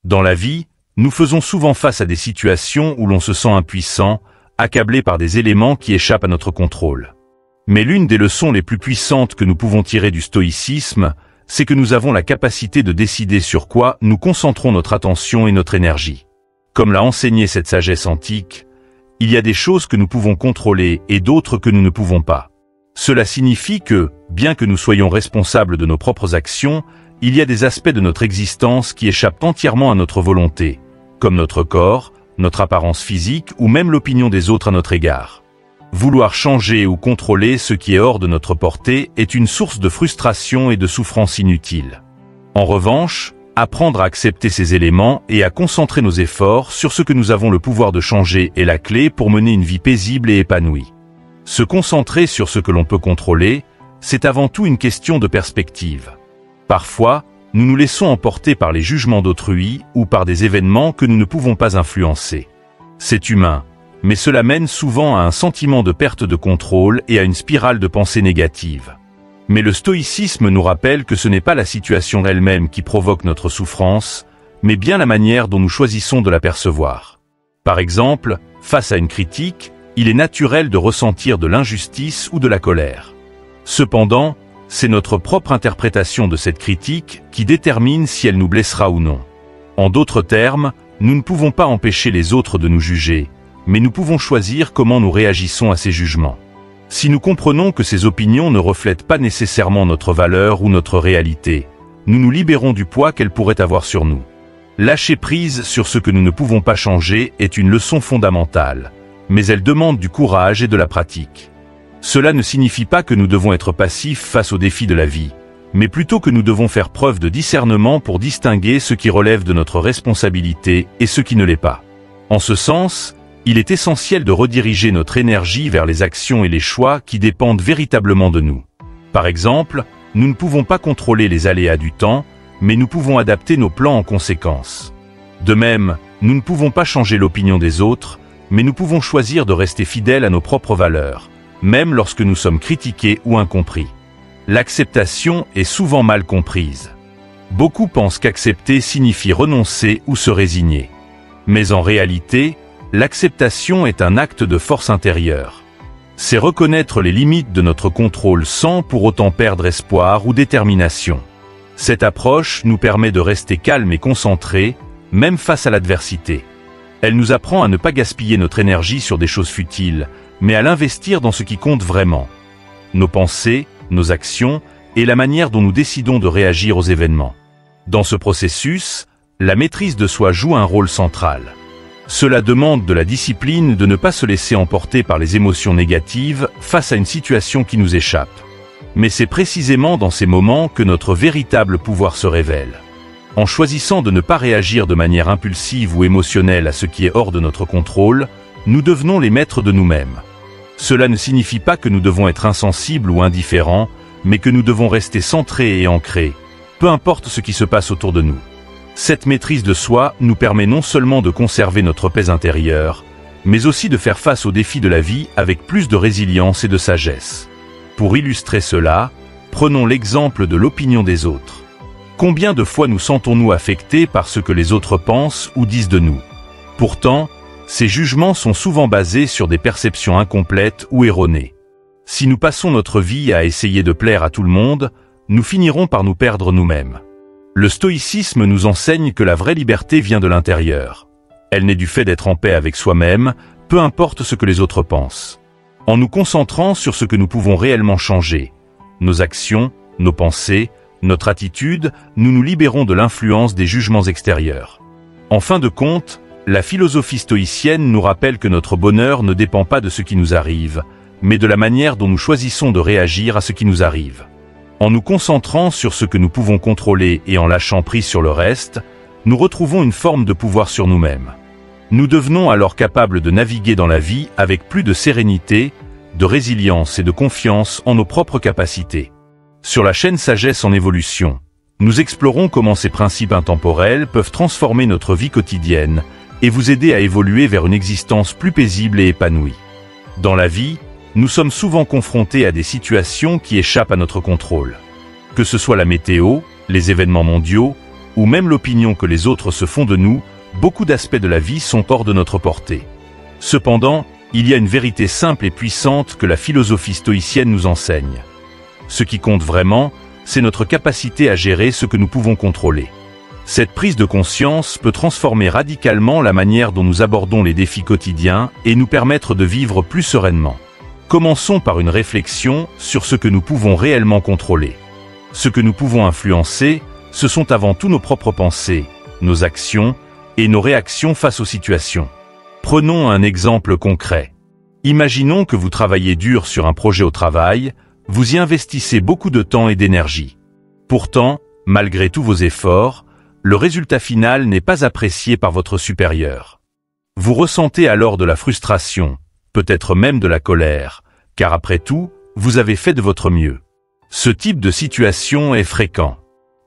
Dans la vie, nous faisons souvent face à des situations où l'on se sent impuissant, accablé par des éléments qui échappent à notre contrôle. Mais l'une des leçons les plus puissantes que nous pouvons tirer du stoïcisme, c'est que nous avons la capacité de décider sur quoi nous concentrons notre attention et notre énergie. Comme l'a enseigné cette sagesse antique, il y a des choses que nous pouvons contrôler et d'autres que nous ne pouvons pas. Cela signifie que, bien que nous soyons responsables de nos propres actions, il y a des aspects de notre existence qui échappent entièrement à notre volonté, comme notre corps, notre apparence physique ou même l'opinion des autres à notre égard. Vouloir changer ou contrôler ce qui est hors de notre portée est une source de frustration et de souffrance inutile. En revanche, apprendre à accepter ces éléments et à concentrer nos efforts sur ce que nous avons le pouvoir de changer est la clé pour mener une vie paisible et épanouie. Se concentrer sur ce que l'on peut contrôler, c'est avant tout une question de perspective. Parfois, nous nous laissons emporter par les jugements d'autrui ou par des événements que nous ne pouvons pas influencer. C'est humain, mais cela mène souvent à un sentiment de perte de contrôle et à une spirale de pensée négative. Mais le stoïcisme nous rappelle que ce n'est pas la situation elle-même qui provoque notre souffrance, mais bien la manière dont nous choisissons de la percevoir. Par exemple, face à une critique, il est naturel de ressentir de l'injustice ou de la colère. Cependant, c'est notre propre interprétation de cette critique qui détermine si elle nous blessera ou non. En d'autres termes, nous ne pouvons pas empêcher les autres de nous juger, mais nous pouvons choisir comment nous réagissons à ces jugements. Si nous comprenons que ces opinions ne reflètent pas nécessairement notre valeur ou notre réalité, nous nous libérons du poids qu'elles pourraient avoir sur nous. Lâcher prise sur ce que nous ne pouvons pas changer est une leçon fondamentale, mais elle demande du courage et de la pratique. Cela ne signifie pas que nous devons être passifs face aux défis de la vie, mais plutôt que nous devons faire preuve de discernement pour distinguer ce qui relève de notre responsabilité et ce qui ne l'est pas. En ce sens, il est essentiel de rediriger notre énergie vers les actions et les choix qui dépendent véritablement de nous. Par exemple, nous ne pouvons pas contrôler les aléas du temps, mais nous pouvons adapter nos plans en conséquence. De même, nous ne pouvons pas changer l'opinion des autres, mais nous pouvons choisir de rester fidèles à nos propres valeurs, même lorsque nous sommes critiqués ou incompris. L'acceptation est souvent mal comprise. Beaucoup pensent qu'accepter signifie renoncer ou se résigner. Mais en réalité, l'acceptation est un acte de force intérieure. C'est reconnaître les limites de notre contrôle sans pour autant perdre espoir ou détermination. Cette approche nous permet de rester calmes et concentrés, même face à l'adversité. Elle nous apprend à ne pas gaspiller notre énergie sur des choses futiles, mais à l'investir dans ce qui compte vraiment. Nos pensées, nos actions et la manière dont nous décidons de réagir aux événements. Dans ce processus, la maîtrise de soi joue un rôle central. Cela demande de la discipline de ne pas se laisser emporter par les émotions négatives face à une situation qui nous échappe. Mais c'est précisément dans ces moments que notre véritable pouvoir se révèle. En choisissant de ne pas réagir de manière impulsive ou émotionnelle à ce qui est hors de notre contrôle, nous devenons les maîtres de nous-mêmes. Cela ne signifie pas que nous devons être insensibles ou indifférents, mais que nous devons rester centrés et ancrés, peu importe ce qui se passe autour de nous. Cette maîtrise de soi nous permet non seulement de conserver notre paix intérieure, mais aussi de faire face aux défis de la vie avec plus de résilience et de sagesse. Pour illustrer cela, prenons l'exemple de l'opinion des autres. Combien de fois nous sentons-nous affectés par ce que les autres pensent ou disent de nous? Pourtant, ces jugements sont souvent basés sur des perceptions incomplètes ou erronées. Si nous passons notre vie à essayer de plaire à tout le monde, nous finirons par nous perdre nous-mêmes. Le stoïcisme nous enseigne que la vraie liberté vient de l'intérieur. Elle naît du fait d'être en paix avec soi-même, peu importe ce que les autres pensent. En nous concentrant sur ce que nous pouvons réellement changer, nos actions, nos pensées, notre attitude, nous nous libérons de l'influence des jugements extérieurs. En fin de compte, la philosophie stoïcienne nous rappelle que notre bonheur ne dépend pas de ce qui nous arrive, mais de la manière dont nous choisissons de réagir à ce qui nous arrive. En nous concentrant sur ce que nous pouvons contrôler et en lâchant prise sur le reste, nous retrouvons une forme de pouvoir sur nous-mêmes. Nous devenons alors capables de naviguer dans la vie avec plus de sérénité, de résilience et de confiance en nos propres capacités. Sur la chaîne Sagesse en évolution, nous explorons comment ces principes intemporels peuvent transformer notre vie quotidienne et vous aider à évoluer vers une existence plus paisible et épanouie. Dans la vie, nous sommes souvent confrontés à des situations qui échappent à notre contrôle. Que ce soit la météo, les événements mondiaux, ou même l'opinion que les autres se font de nous, beaucoup d'aspects de la vie sont hors de notre portée. Cependant, il y a une vérité simple et puissante que la philosophie stoïcienne nous enseigne. Ce qui compte vraiment, c'est notre capacité à gérer ce que nous pouvons contrôler. Cette prise de conscience peut transformer radicalement la manière dont nous abordons les défis quotidiens et nous permettre de vivre plus sereinement. Commençons par une réflexion sur ce que nous pouvons réellement contrôler. Ce que nous pouvons influencer, ce sont avant tout nos propres pensées, nos actions et nos réactions face aux situations. Prenons un exemple concret. Imaginons que vous travaillez dur sur un projet au travail, vous y investissez beaucoup de temps et d'énergie. Pourtant, malgré tous vos efforts, le résultat final n'est pas apprécié par votre supérieur. Vous ressentez alors de la frustration, peut-être même de la colère, car après tout, vous avez fait de votre mieux. Ce type de situation est fréquent.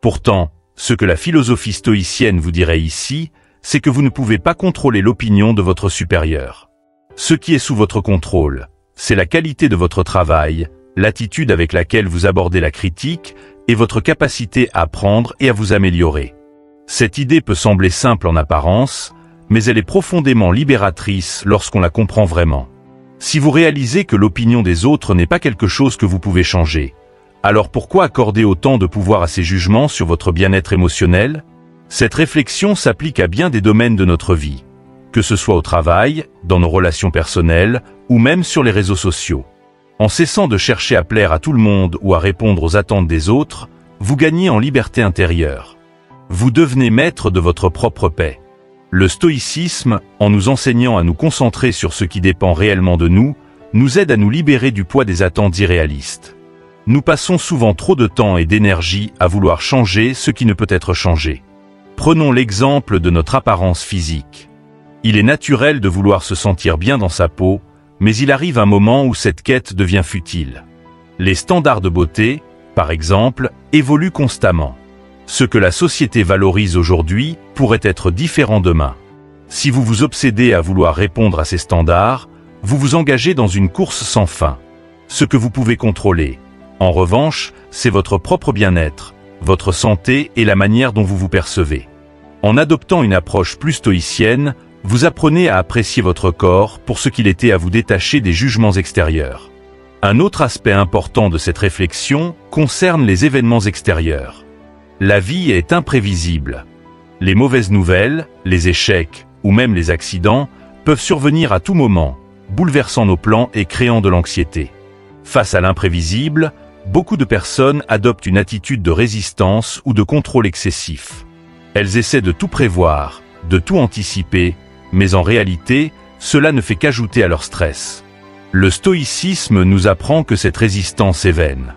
Pourtant, ce que la philosophie stoïcienne vous dirait ici, c'est que vous ne pouvez pas contrôler l'opinion de votre supérieur. Ce qui est sous votre contrôle, c'est la qualité de votre travail, l'attitude avec laquelle vous abordez la critique et votre capacité à apprendre et à vous améliorer. Cette idée peut sembler simple en apparence, mais elle est profondément libératrice lorsqu'on la comprend vraiment. Si vous réalisez que l'opinion des autres n'est pas quelque chose que vous pouvez changer, alors pourquoi accorder autant de pouvoir à ces jugements sur votre bien-être émotionnel? Cette réflexion s'applique à bien des domaines de notre vie, que ce soit au travail, dans nos relations personnelles, ou même sur les réseaux sociaux. En cessant de chercher à plaire à tout le monde ou à répondre aux attentes des autres, vous gagnez en liberté intérieure. Vous devenez maître de votre propre paix. Le stoïcisme, en nous enseignant à nous concentrer sur ce qui dépend réellement de nous, nous aide à nous libérer du poids des attentes irréalistes. Nous passons souvent trop de temps et d'énergie à vouloir changer ce qui ne peut être changé. Prenons l'exemple de notre apparence physique. Il est naturel de vouloir se sentir bien dans sa peau, mais il arrive un moment où cette quête devient futile. Les standards de beauté, par exemple, évoluent constamment. Ce que la société valorise aujourd'hui pourrait être différent demain. Si vous vous obsédez à vouloir répondre à ces standards, vous vous engagez dans une course sans fin. Ce que vous pouvez contrôler, en revanche, c'est votre propre bien-être, votre santé et la manière dont vous vous percevez. En adoptant une approche plus stoïcienne, vous apprenez à apprécier votre corps pour ce qu'il était à vous détacher des jugements extérieurs. Un autre aspect important de cette réflexion concerne les événements extérieurs. La vie est imprévisible. Les mauvaises nouvelles, les échecs ou même les accidents peuvent survenir à tout moment, bouleversant nos plans et créant de l'anxiété. Face à l'imprévisible, beaucoup de personnes adoptent une attitude de résistance ou de contrôle excessif. Elles essaient de tout prévoir, de tout anticiper, mais en réalité, cela ne fait qu'ajouter à leur stress. Le stoïcisme nous apprend que cette résistance est vaine.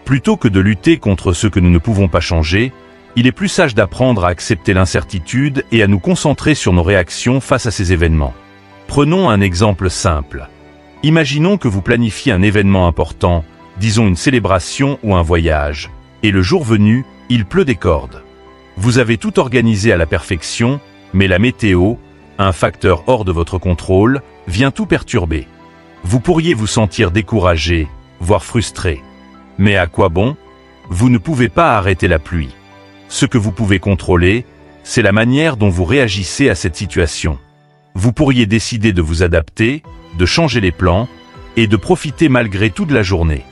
Plutôt que de lutter contre ce que nous ne pouvons pas changer, il est plus sage d'apprendre à accepter l'incertitude et à nous concentrer sur nos réactions face à ces événements. Prenons un exemple simple. Imaginons que vous planifiez un événement important, disons une célébration ou un voyage, et le jour venu, il pleut des cordes. Vous avez tout organisé à la perfection, mais la météo, un facteur hors de votre contrôle, vient tout perturber. Vous pourriez vous sentir découragé, voire frustré. Mais à quoi bon? Vous ne pouvez pas arrêter la pluie. Ce que vous pouvez contrôler, c'est la manière dont vous réagissez à cette situation. Vous pourriez décider de vous adapter, de changer les plans, et de profiter malgré tout de la journée.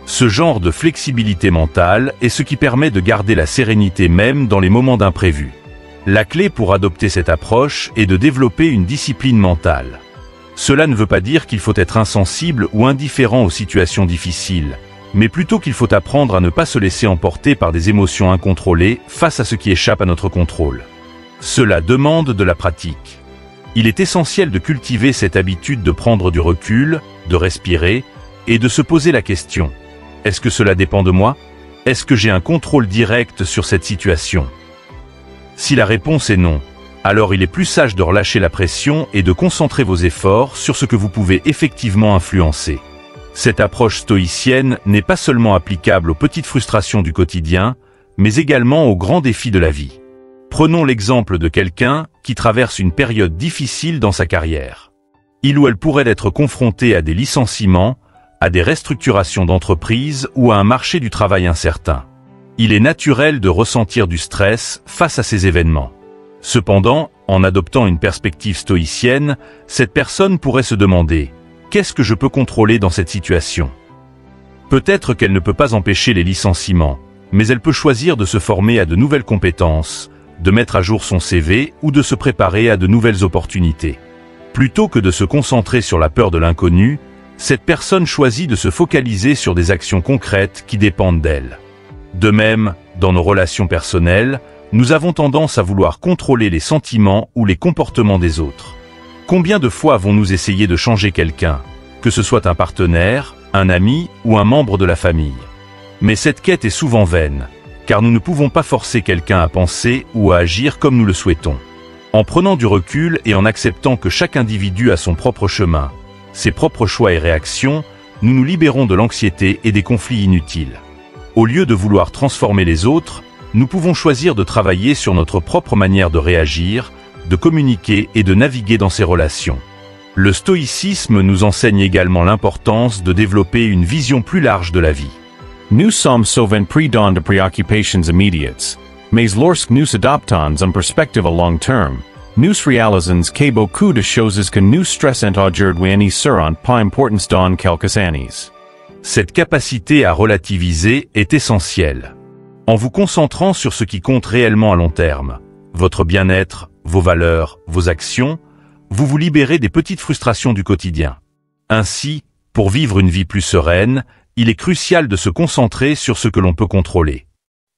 Ce genre de flexibilité mentale est ce qui permet de garder la sérénité même dans les moments d'imprévu. La clé pour adopter cette approche est de développer une discipline mentale. Cela ne veut pas dire qu'il faut être insensible ou indifférent aux situations difficiles, mais plutôt qu'il faut apprendre à ne pas se laisser emporter par des émotions incontrôlées face à ce qui échappe à notre contrôle. Cela demande de la pratique. Il est essentiel de cultiver cette habitude de prendre du recul, de respirer, et de se poser la question: est-ce que cela dépend de moi? Est-ce que j'ai un contrôle direct sur cette situation? Si la réponse est non, alors il est plus sage de relâcher la pression et de concentrer vos efforts sur ce que vous pouvez effectivement influencer. Cette approche stoïcienne n'est pas seulement applicable aux petites frustrations du quotidien, mais également aux grands défis de la vie. Prenons l'exemple de quelqu'un qui traverse une période difficile dans sa carrière. Il ou elle pourrait être confronté à des licenciements, à des restructurations d'entreprise ou à un marché du travail incertain. Il est naturel de ressentir du stress face à ces événements. Cependant, en adoptant une perspective stoïcienne, cette personne pourrait se demander « Qu'est-ce que je peux contrôler dans cette situation ?» Peut-être qu'elle ne peut pas empêcher les licenciements, mais elle peut choisir de se former à de nouvelles compétences, de mettre à jour son CV ou de se préparer à de nouvelles opportunités. Plutôt que de se concentrer sur la peur de l'inconnu, cette personne choisit de se focaliser sur des actions concrètes qui dépendent d'elle. De même, dans nos relations personnelles, nous avons tendance à vouloir contrôler les sentiments ou les comportements des autres. Combien de fois avons-nous essayé de changer quelqu'un, que ce soit un partenaire, un ami ou un membre de la famille? Mais cette quête est souvent vaine, car nous ne pouvons pas forcer quelqu'un à penser ou à agir comme nous le souhaitons. En prenant du recul et en acceptant que chaque individu a son propre chemin, ses propres choix et réactions, nous nous libérons de l'anxiété et des conflits inutiles. Au lieu de vouloir transformer les autres, nous pouvons choisir de travailler sur notre propre manière de réagir, de communiquer et de naviguer dans ces relations. Le stoïcisme nous enseigne également l'importance de développer une vision plus large de la vie. Nu som soven pre-dawn de preoccupations immediates, mais lorsque nous adoptons en perspective à long terme, nous réalisons que beaucoup de choses que nous stressent aujourd'hui seront pas importantes dans quelques années. Cette capacité à relativiser est essentielle. En vous concentrant sur ce qui compte réellement à long terme, votre bien-être, vos valeurs, vos actions, vous vous libérez des petites frustrations du quotidien. Ainsi, pour vivre une vie plus sereine, il est crucial de se concentrer sur ce que l'on peut contrôler.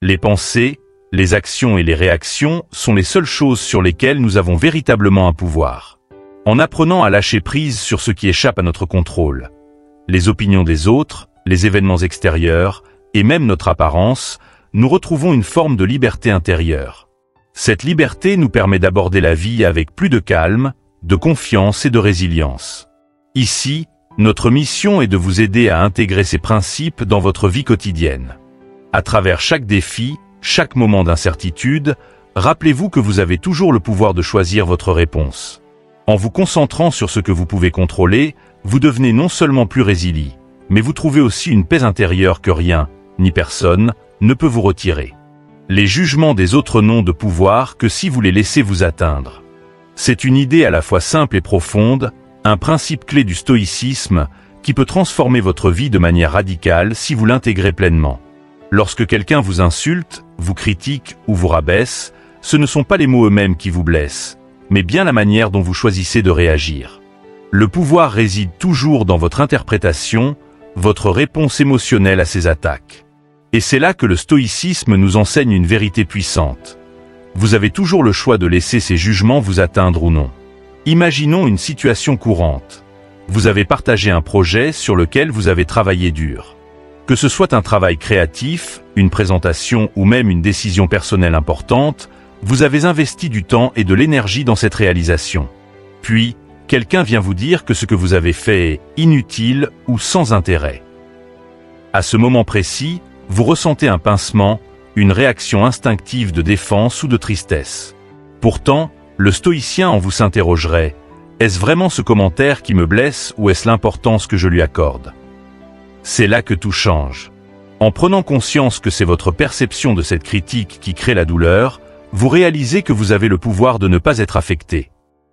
Les pensées, les actions et les réactions sont les seules choses sur lesquelles nous avons véritablement un pouvoir. En apprenant à lâcher prise sur ce qui échappe à notre contrôle, les opinions des autres, les événements extérieurs et même notre apparence, nous retrouvons une forme de liberté intérieure. Cette liberté nous permet d'aborder la vie avec plus de calme, de confiance et de résilience. Ici, notre mission est de vous aider à intégrer ces principes dans votre vie quotidienne. À travers chaque défi, chaque moment d'incertitude, rappelez-vous que vous avez toujours le pouvoir de choisir votre réponse. En vous concentrant sur ce que vous pouvez contrôler, vous devenez non seulement plus résilient, mais vous trouvez aussi une paix intérieure que rien, ni personne, ne peut vous retirer. Les jugements des autres n'ont de pouvoir que si vous les laissez vous atteindre. C'est une idée à la fois simple et profonde, un principe clé du stoïcisme qui peut transformer votre vie de manière radicale si vous l'intégrez pleinement. Lorsque quelqu'un vous insulte, vous critique ou vous rabaisse, ce ne sont pas les mots eux-mêmes qui vous blessent, mais bien la manière dont vous choisissez de réagir. Le pouvoir réside toujours dans votre interprétation, votre réponse émotionnelle à ces attaques. Et c'est là que le stoïcisme nous enseigne une vérité puissante. Vous avez toujours le choix de laisser ces jugements vous atteindre ou non. Imaginons une situation courante. Vous avez partagé un projet sur lequel vous avez travaillé dur. Que ce soit un travail créatif, une présentation ou même une décision personnelle importante, vous avez investi du temps et de l'énergie dans cette réalisation. Puis, quelqu'un vient vous dire que ce que vous avez fait est inutile ou sans intérêt. À ce moment précis, vous ressentez un pincement, une réaction instinctive de défense ou de tristesse. Pourtant, le stoïcien en vous s'interrogerait, est-ce vraiment ce commentaire qui me blesse ou est-ce l'importance que je lui accorde? C'est là que tout change. En prenant conscience que c'est votre perception de cette critique qui crée la douleur, vous réalisez que vous avez le pouvoir de ne pas être affecté.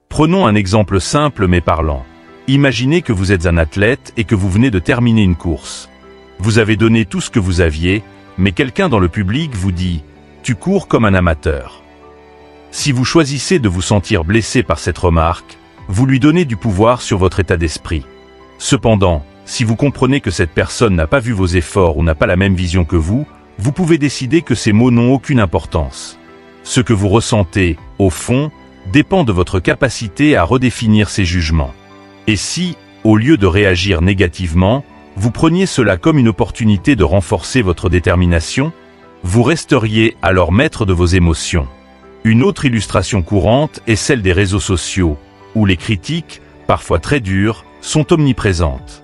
Prenons un exemple simple mais parlant. Imaginez que vous êtes un athlète et que vous venez de terminer une course. Vous avez donné tout ce que vous aviez, mais quelqu'un dans le public vous dit « Tu cours comme un amateur ». Si vous choisissez de vous sentir blessé par cette remarque, vous lui donnez du pouvoir sur votre état d'esprit. Cependant, si vous comprenez que cette personne n'a pas vu vos efforts ou n'a pas la même vision que vous pouvez décider que ces mots n'ont aucune importance. Ce que vous ressentez, au fond, dépend de votre capacité à redéfinir ces jugements. Et si, au lieu de réagir négativement, vous preniez cela comme une opportunité de renforcer votre détermination, vous resteriez alors maître de vos émotions. Une autre illustration courante est celle des réseaux sociaux, où les critiques, parfois très dures, sont omniprésentes.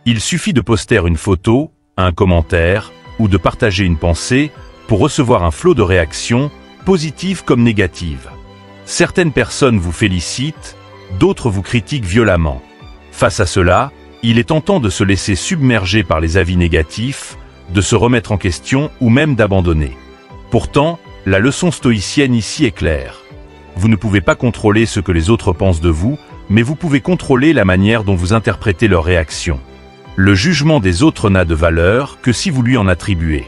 Il suffit de poster une photo, un commentaire, ou de partager une pensée pour recevoir un flot de réactions, positives comme négatives. Certaines personnes vous félicitent, d'autres vous critiquent violemment. Face à cela, il est tentant de se laisser submerger par les avis négatifs, de se remettre en question ou même d'abandonner. Pourtant, la leçon stoïcienne ici est claire. Vous ne pouvez pas contrôler ce que les autres pensent de vous, mais vous pouvez contrôler la manière dont vous interprétez leurs réactions. Le jugement des autres n'a de valeur que si vous lui en attribuez.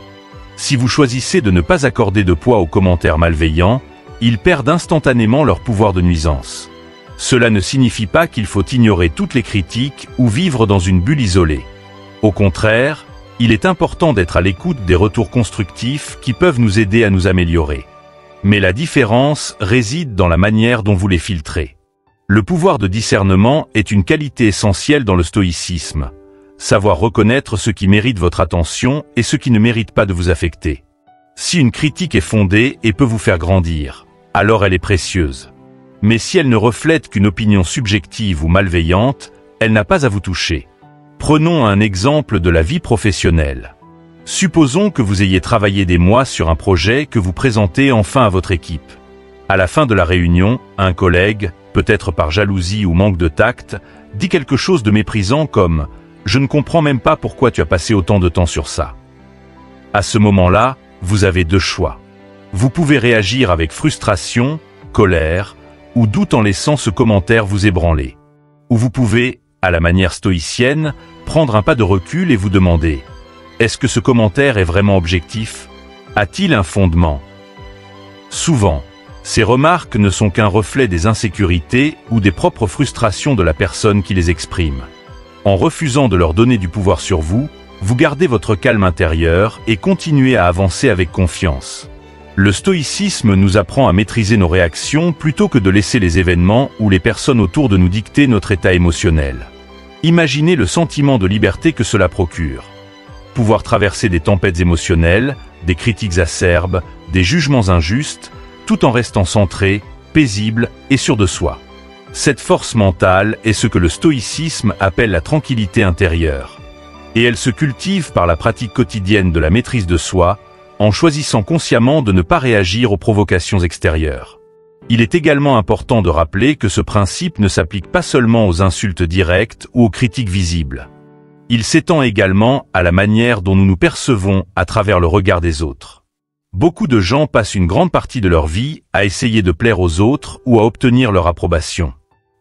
Si vous choisissez de ne pas accorder de poids aux commentaires malveillants, ils perdent instantanément leur pouvoir de nuisance. Cela ne signifie pas qu'il faut ignorer toutes les critiques ou vivre dans une bulle isolée. Au contraire, il est important d'être à l'écoute des retours constructifs qui peuvent nous aider à nous améliorer. Mais la différence réside dans la manière dont vous les filtrez. Le pouvoir de discernement est une qualité essentielle dans le stoïcisme. Savoir reconnaître ce qui mérite votre attention et ce qui ne mérite pas de vous affecter. Si une critique est fondée et peut vous faire grandir, alors elle est précieuse. Mais si elle ne reflète qu'une opinion subjective ou malveillante, elle n'a pas à vous toucher. Prenons un exemple de la vie professionnelle. Supposons que vous ayez travaillé des mois sur un projet que vous présentez enfin à votre équipe. À la fin de la réunion, un collègue, peut-être par jalousie ou manque de tact, dit quelque chose de méprisant comme « Je ne comprends même pas pourquoi tu as passé autant de temps sur ça ». À ce moment-là, vous avez deux choix. Vous pouvez réagir avec frustration, colère ou doute en laissant ce commentaire vous ébranler. Ou vous pouvez, à la manière stoïcienne, prendre un pas de recul et vous demander « Est-ce que ce commentaire est vraiment objectif? A-t-il un fondement ?» Souvent, ces remarques ne sont qu'un reflet des insécurités ou des propres frustrations de la personne qui les exprime. En refusant de leur donner du pouvoir sur vous, vous gardez votre calme intérieur et continuez à avancer avec confiance. Le stoïcisme nous apprend à maîtriser nos réactions plutôt que de laisser les événements ou les personnes autour de nous dicter notre état émotionnel. Imaginez le sentiment de liberté que cela procure. Pouvoir traverser des tempêtes émotionnelles, des critiques acerbes, des jugements injustes, tout en restant centré, paisible et sûr de soi. Cette force mentale est ce que le stoïcisme appelle la tranquillité intérieure. Et elle se cultive par la pratique quotidienne de la maîtrise de soi, en choisissant consciemment de ne pas réagir aux provocations extérieures. Il est également important de rappeler que ce principe ne s'applique pas seulement aux insultes directes ou aux critiques visibles. Il s'étend également à la manière dont nous nous percevons à travers le regard des autres. Beaucoup de gens passent une grande partie de leur vie à essayer de plaire aux autres ou à obtenir leur approbation.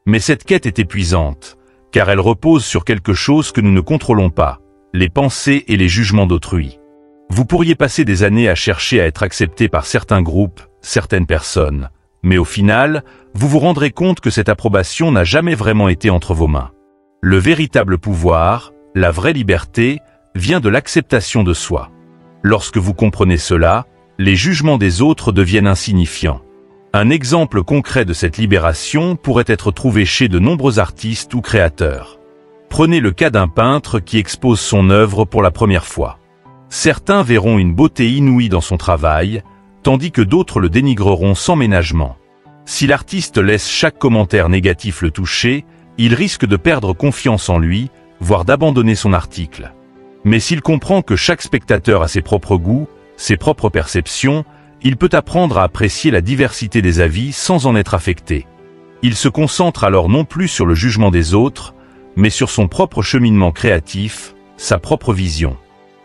Mais cette quête est épuisante, car elle repose sur quelque chose que nous ne contrôlons pas, les pensées et les jugements d'autrui. Vous pourriez passer des années à chercher à être accepté par certains groupes, certaines personnes, mais au final, vous vous rendrez compte que cette approbation n'a jamais vraiment été entre vos mains. Le véritable pouvoir, la vraie liberté, vient de l'acceptation de soi. Lorsque vous comprenez cela, les jugements des autres deviennent insignifiants. Un exemple concret de cette libération pourrait être trouvé chez de nombreux artistes ou créateurs. Prenez le cas d'un peintre qui expose son œuvre pour la première fois. Certains verront une beauté inouïe dans son travail, tandis que d'autres le dénigreront sans ménagement. Si l'artiste laisse chaque commentaire négatif le toucher, il risque de perdre confiance en lui, voire d'abandonner son article. Mais s'il comprend que chaque spectateur a ses propres goûts, ses propres perceptions, il peut apprendre à apprécier la diversité des avis sans en être affecté. Il se concentre alors non plus sur le jugement des autres, mais sur son propre cheminement créatif, sa propre vision.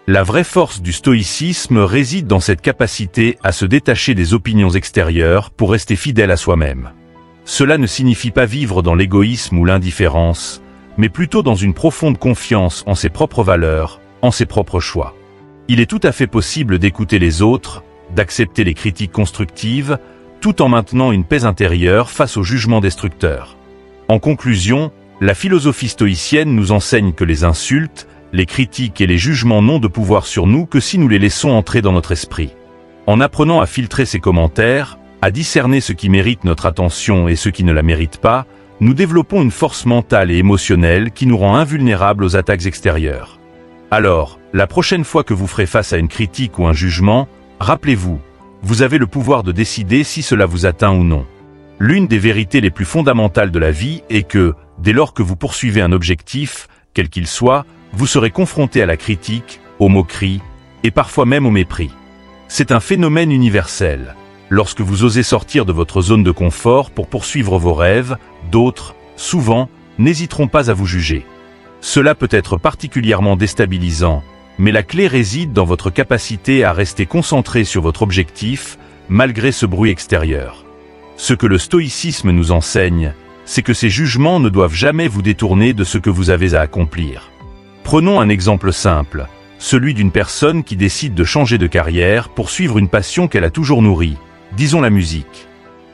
La vraie force du stoïcisme réside dans cette capacité à se détacher des opinions extérieures pour rester fidèle à soi-même. Cela ne signifie pas vivre dans l'égoïsme ou l'indifférence, mais plutôt dans une profonde confiance en ses propres valeurs, en ses propres choix. Il est tout à fait possible d'écouter les autres, d'accepter les critiques constructives, tout en maintenant une paix intérieure face aux jugements destructeurs. En conclusion, la philosophie stoïcienne nous enseigne que les insultes, les critiques et les jugements n'ont de pouvoir sur nous que si nous les laissons entrer dans notre esprit. En apprenant à filtrer ces commentaires, à discerner ce qui mérite notre attention et ce qui ne la mérite pas, nous développons une force mentale et émotionnelle qui nous rend invulnérables aux attaques extérieures. Alors, la prochaine fois que vous ferez face à une critique ou un jugement, rappelez-vous, vous avez le pouvoir de décider si cela vous atteint ou non. L'une des vérités les plus fondamentales de la vie est que, dès lors que vous poursuivez un objectif, quel qu'il soit, vous serez confronté à la critique, aux moqueries, et parfois même au mépris. C'est un phénomène universel. Lorsque vous osez sortir de votre zone de confort pour poursuivre vos rêves, d'autres, souvent, n'hésiteront pas à vous juger. Cela peut être particulièrement déstabilisant, Mais la clé réside dans votre capacité à rester concentré sur votre objectif, malgré ce bruit extérieur. Ce que le stoïcisme nous enseigne, c'est que ces jugements ne doivent jamais vous détourner de ce que vous avez à accomplir. Prenons un exemple simple, celui d'une personne qui décide de changer de carrière pour suivre une passion qu'elle a toujours nourrie, disons la musique.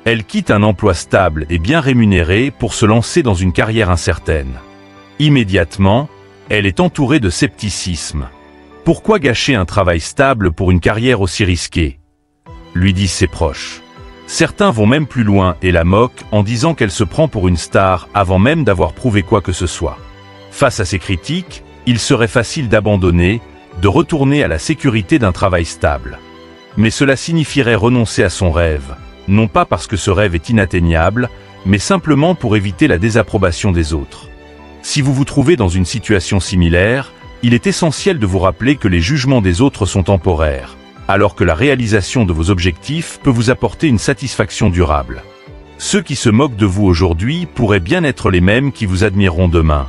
Elle quitte un emploi stable et bien rémunéré pour se lancer dans une carrière incertaine. Immédiatement, elle est entourée de scepticisme. Pourquoi gâcher un travail stable pour une carrière aussi risquée ? Lui disent ses proches. Certains vont même plus loin et la moquent en disant qu'elle se prend pour une star avant même d'avoir prouvé quoi que ce soit. Face à ces critiques, il serait facile d'abandonner, de retourner à la sécurité d'un travail stable. Mais cela signifierait renoncer à son rêve, non pas parce que ce rêve est inatteignable, mais simplement pour éviter la désapprobation des autres. Si vous vous trouvez dans une situation similaire, il est essentiel de vous rappeler que les jugements des autres sont temporaires, alors que la réalisation de vos objectifs peut vous apporter une satisfaction durable. Ceux qui se moquent de vous aujourd'hui pourraient bien être les mêmes qui vous admireront demain,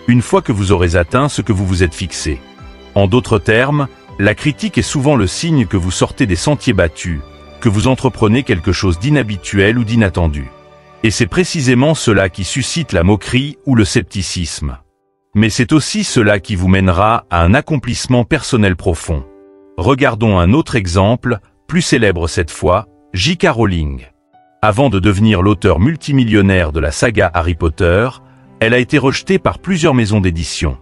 une fois que vous aurez atteint ce que vous vous êtes fixé. En d'autres termes, la critique est souvent le signe que vous sortez des sentiers battus, que vous entreprenez quelque chose d'inhabituel ou d'inattendu. Et c'est précisément cela qui suscite la moquerie ou le scepticisme. Mais c'est aussi cela qui vous mènera à un accomplissement personnel profond. Regardons un autre exemple, plus célèbre cette fois, J.K. Rowling. Avant de devenir l'auteur multimillionnaire de la saga Harry Potter, elle a été rejetée par plusieurs maisons d'édition.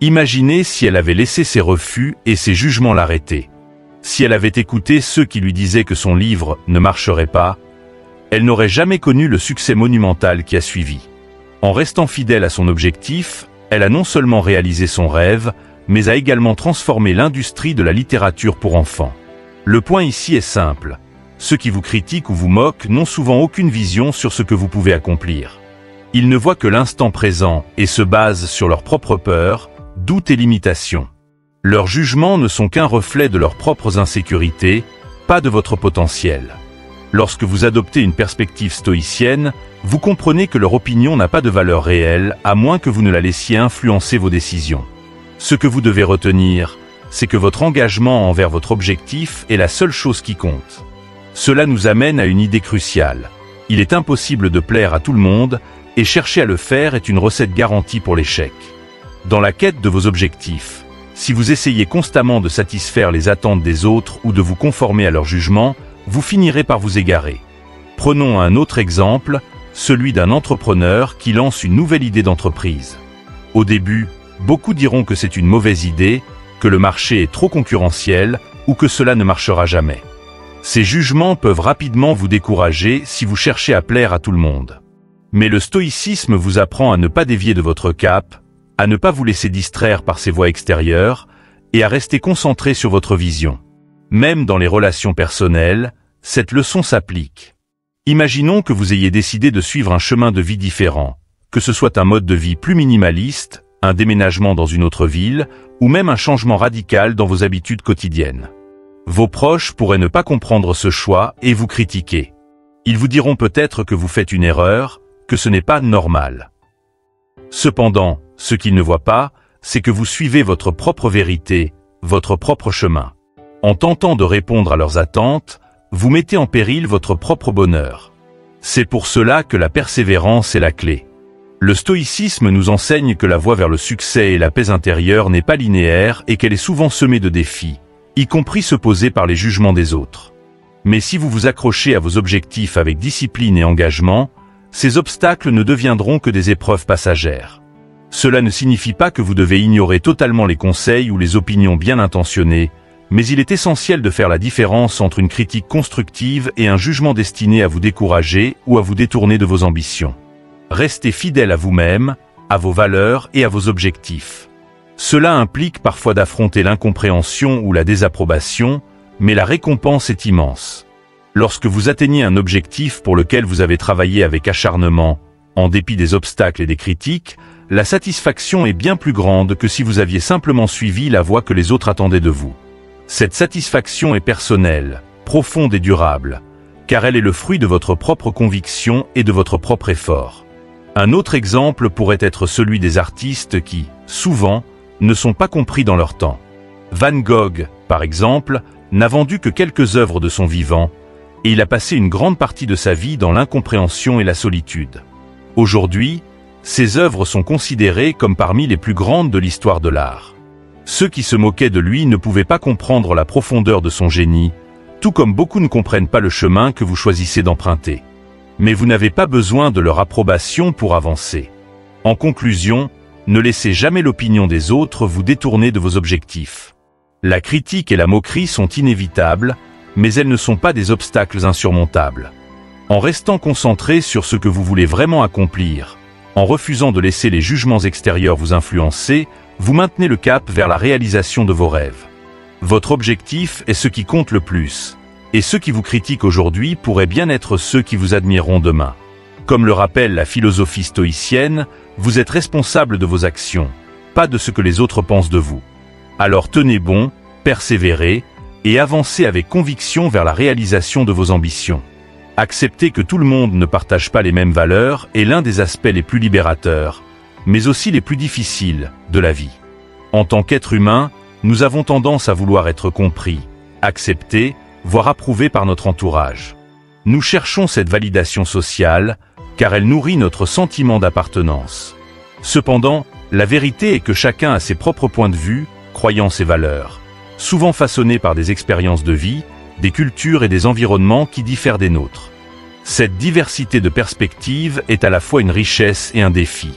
Imaginez si elle avait laissé ses refus et ses jugements l'arrêter. Si elle avait écouté ceux qui lui disaient que son livre ne marcherait pas, elle n'aurait jamais connu le succès monumental qui a suivi. En restant fidèle à son objectif, elle a non seulement réalisé son rêve, mais a également transformé l'industrie de la littérature pour enfants. Le point ici est simple. Ceux qui vous critiquent ou vous moquent n'ont souvent aucune vision sur ce que vous pouvez accomplir. Ils ne voient que l'instant présent et se basent sur leurs propres peurs, doutes et limitations. Leurs jugements ne sont qu'un reflet de leurs propres insécurités, pas de votre potentiel. Lorsque vous adoptez une perspective stoïcienne, vous comprenez que leur opinion n'a pas de valeur réelle, à moins que vous ne la laissiez influencer vos décisions. Ce que vous devez retenir, c'est que votre engagement envers votre objectif est la seule chose qui compte. Cela nous amène à une idée cruciale. Il est impossible de plaire à tout le monde, et chercher à le faire est une recette garantie pour l'échec. Dans la quête de vos objectifs, si vous essayez constamment de satisfaire les attentes des autres ou de vous conformer à leurs jugements, vous finirez par vous égarer. Prenons un autre exemple, celui d'un entrepreneur qui lance une nouvelle idée d'entreprise. Au début, beaucoup diront que c'est une mauvaise idée, que le marché est trop concurrentiel ou que cela ne marchera jamais. Ces jugements peuvent rapidement vous décourager si vous cherchez à plaire à tout le monde. Mais le stoïcisme vous apprend à ne pas dévier de votre cap, à ne pas vous laisser distraire par ces voix extérieures et à rester concentré sur votre vision. Même dans les relations personnelles, cette leçon s'applique. Imaginons que vous ayez décidé de suivre un chemin de vie différent, que ce soit un mode de vie plus minimaliste, un déménagement dans une autre ville, ou même un changement radical dans vos habitudes quotidiennes. Vos proches pourraient ne pas comprendre ce choix et vous critiquer. Ils vous diront peut-être que vous faites une erreur, que ce n'est pas normal. Cependant, ce qu'ils ne voient pas, c'est que vous suivez votre propre vérité, votre propre chemin. En tentant de répondre à leurs attentes, vous mettez en péril votre propre bonheur. C'est pour cela que la persévérance est la clé. Le stoïcisme nous enseigne que la voie vers le succès et la paix intérieure n'est pas linéaire et qu'elle est souvent semée de défis, y compris ceux posés par les jugements des autres. Mais si vous vous accrochez à vos objectifs avec discipline et engagement, ces obstacles ne deviendront que des épreuves passagères. Cela ne signifie pas que vous devez ignorer totalement les conseils ou les opinions bien intentionnées, mais il est essentiel de faire la différence entre une critique constructive et un jugement destiné à vous décourager ou à vous détourner de vos ambitions. Restez fidèle à vous-même, à vos valeurs et à vos objectifs. Cela implique parfois d'affronter l'incompréhension ou la désapprobation, mais la récompense est immense. Lorsque vous atteignez un objectif pour lequel vous avez travaillé avec acharnement, en dépit des obstacles et des critiques, la satisfaction est bien plus grande que si vous aviez simplement suivi la voie que les autres attendaient de vous. Cette satisfaction est personnelle, profonde et durable, car elle est le fruit de votre propre conviction et de votre propre effort. Un autre exemple pourrait être celui des artistes qui, souvent, ne sont pas compris dans leur temps. Van Gogh, par exemple, n'a vendu que quelques œuvres de son vivant, et il a passé une grande partie de sa vie dans l'incompréhension et la solitude. Aujourd'hui, ses œuvres sont considérées comme parmi les plus grandes de l'histoire de l'art. Ceux qui se moquaient de lui ne pouvaient pas comprendre la profondeur de son génie, tout comme beaucoup ne comprennent pas le chemin que vous choisissez d'emprunter. Mais vous n'avez pas besoin de leur approbation pour avancer. En conclusion, ne laissez jamais l'opinion des autres vous détourner de vos objectifs. La critique et la moquerie sont inévitables, mais elles ne sont pas des obstacles insurmontables. En restant concentré sur ce que vous voulez vraiment accomplir, en refusant de laisser les jugements extérieurs vous influencer, vous maintenez le cap vers la réalisation de vos rêves. Votre objectif est ce qui compte le plus, et ceux qui vous critiquent aujourd'hui pourraient bien être ceux qui vous admireront demain. Comme le rappelle la philosophie stoïcienne, vous êtes responsable de vos actions, pas de ce que les autres pensent de vous. Alors tenez bon, persévérez, et avancez avec conviction vers la réalisation de vos ambitions. Accepter que tout le monde ne partage pas les mêmes valeurs est l'un des aspects les plus libérateurs, mais aussi les plus difficiles de la vie. En tant qu'être humain, nous avons tendance à vouloir être compris, acceptés, voire approuvés par notre entourage. Nous cherchons cette validation sociale, car elle nourrit notre sentiment d'appartenance. Cependant, la vérité est que chacun a ses propres points de vue, croyances et valeurs, souvent façonnés par des expériences de vie, des cultures et des environnements qui diffèrent des nôtres. Cette diversité de perspectives est à la fois une richesse et un défi.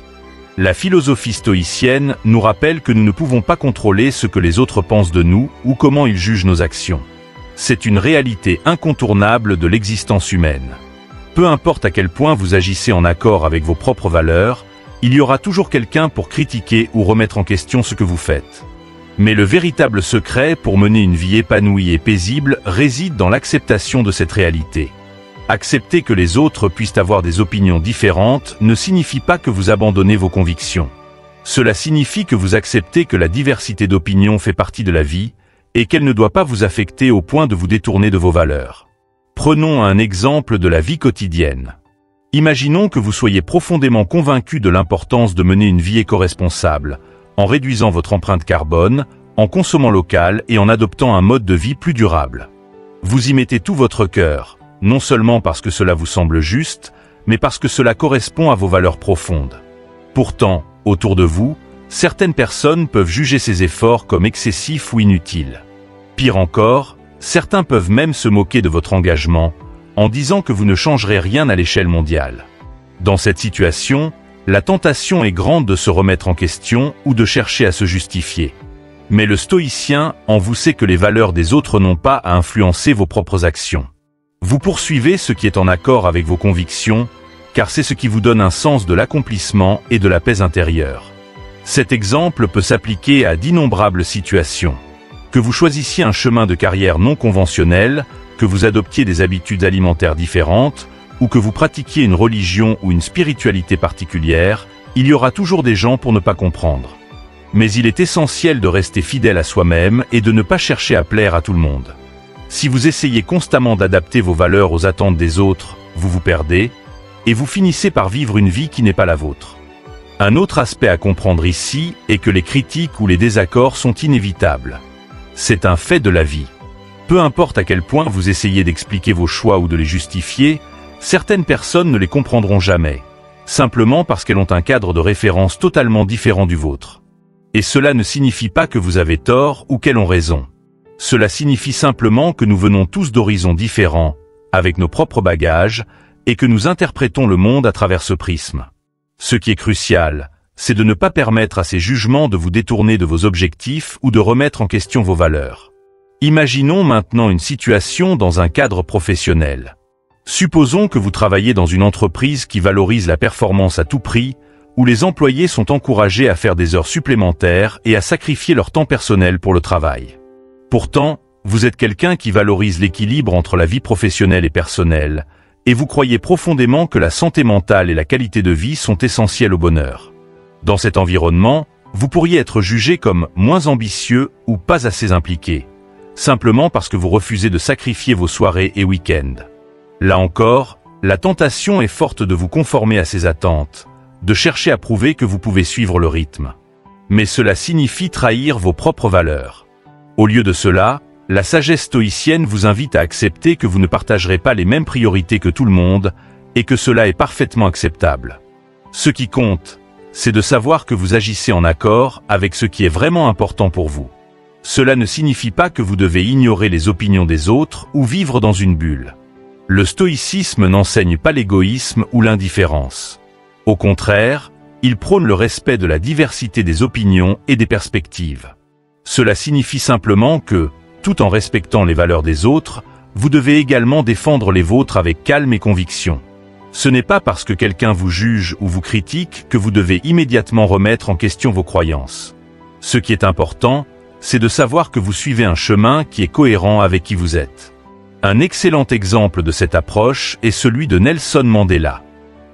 La philosophie stoïcienne nous rappelle que nous ne pouvons pas contrôler ce que les autres pensent de nous ou comment ils jugent nos actions. C'est une réalité incontournable de l'existence humaine. Peu importe à quel point vous agissez en accord avec vos propres valeurs, il y aura toujours quelqu'un pour critiquer ou remettre en question ce que vous faites. Mais le véritable secret pour mener une vie épanouie et paisible réside dans l'acceptation de cette réalité. Accepter que les autres puissent avoir des opinions différentes ne signifie pas que vous abandonnez vos convictions. Cela signifie que vous acceptez que la diversité d'opinions fait partie de la vie et qu'elle ne doit pas vous affecter au point de vous détourner de vos valeurs. Prenons un exemple de la vie quotidienne. Imaginons que vous soyez profondément convaincu de l'importance de mener une vie éco-responsable, en réduisant votre empreinte carbone, en consommant local et en adoptant un mode de vie plus durable. Vous y mettez tout votre cœur, non seulement parce que cela vous semble juste, mais parce que cela correspond à vos valeurs profondes. Pourtant, autour de vous, certaines personnes peuvent juger ces efforts comme excessifs ou inutiles. Pire encore, certains peuvent même se moquer de votre engagement, en disant que vous ne changerez rien à l'échelle mondiale. Dans cette situation, la tentation est grande de se remettre en question ou de chercher à se justifier. Mais le stoïcien en vous sait que les valeurs des autres n'ont pas à influencer vos propres actions. Vous poursuivez ce qui est en accord avec vos convictions, car c'est ce qui vous donne un sens de l'accomplissement et de la paix intérieure. Cet exemple peut s'appliquer à d'innombrables situations. Que vous choisissiez un chemin de carrière non conventionnel, que vous adoptiez des habitudes alimentaires différentes, ou que vous pratiquiez une religion ou une spiritualité particulière, il y aura toujours des gens pour ne pas comprendre. Mais il est essentiel de rester fidèle à soi-même et de ne pas chercher à plaire à tout le monde. Si vous essayez constamment d'adapter vos valeurs aux attentes des autres, vous vous perdez, et vous finissez par vivre une vie qui n'est pas la vôtre. Un autre aspect à comprendre ici est que les critiques ou les désaccords sont inévitables. C'est un fait de la vie. Peu importe à quel point vous essayez d'expliquer vos choix ou de les justifier, certaines personnes ne les comprendront jamais, simplement parce qu'elles ont un cadre de référence totalement différent du vôtre. Et cela ne signifie pas que vous avez tort ou qu'elles ont raison. Cela signifie simplement que nous venons tous d'horizons différents, avec nos propres bagages, et que nous interprétons le monde à travers ce prisme. Ce qui est crucial, c'est de ne pas permettre à ces jugements de vous détourner de vos objectifs ou de remettre en question vos valeurs. Imaginons maintenant une situation dans un cadre professionnel. Supposons que vous travaillez dans une entreprise qui valorise la performance à tout prix, où les employés sont encouragés à faire des heures supplémentaires et à sacrifier leur temps personnel pour le travail. Pourtant, vous êtes quelqu'un qui valorise l'équilibre entre la vie professionnelle et personnelle, et vous croyez profondément que la santé mentale et la qualité de vie sont essentielles au bonheur. Dans cet environnement, vous pourriez être jugé comme moins ambitieux ou pas assez impliqué, simplement parce que vous refusez de sacrifier vos soirées et week-ends. Là encore, la tentation est forte de vous conformer à ces attentes, de chercher à prouver que vous pouvez suivre le rythme. Mais cela signifie trahir vos propres valeurs. Au lieu de cela, la sagesse stoïcienne vous invite à accepter que vous ne partagerez pas les mêmes priorités que tout le monde, et que cela est parfaitement acceptable. Ce qui compte, c'est de savoir que vous agissez en accord avec ce qui est vraiment important pour vous. Cela ne signifie pas que vous devez ignorer les opinions des autres ou vivre dans une bulle. Le stoïcisme n'enseigne pas l'égoïsme ou l'indifférence. Au contraire, il prône le respect de la diversité des opinions et des perspectives. Cela signifie simplement que, tout en respectant les valeurs des autres, vous devez également défendre les vôtres avec calme et conviction. Ce n'est pas parce que quelqu'un vous juge ou vous critique que vous devez immédiatement remettre en question vos croyances. Ce qui est important, c'est de savoir que vous suivez un chemin qui est cohérent avec qui vous êtes. Un excellent exemple de cette approche est celui de Nelson Mandela.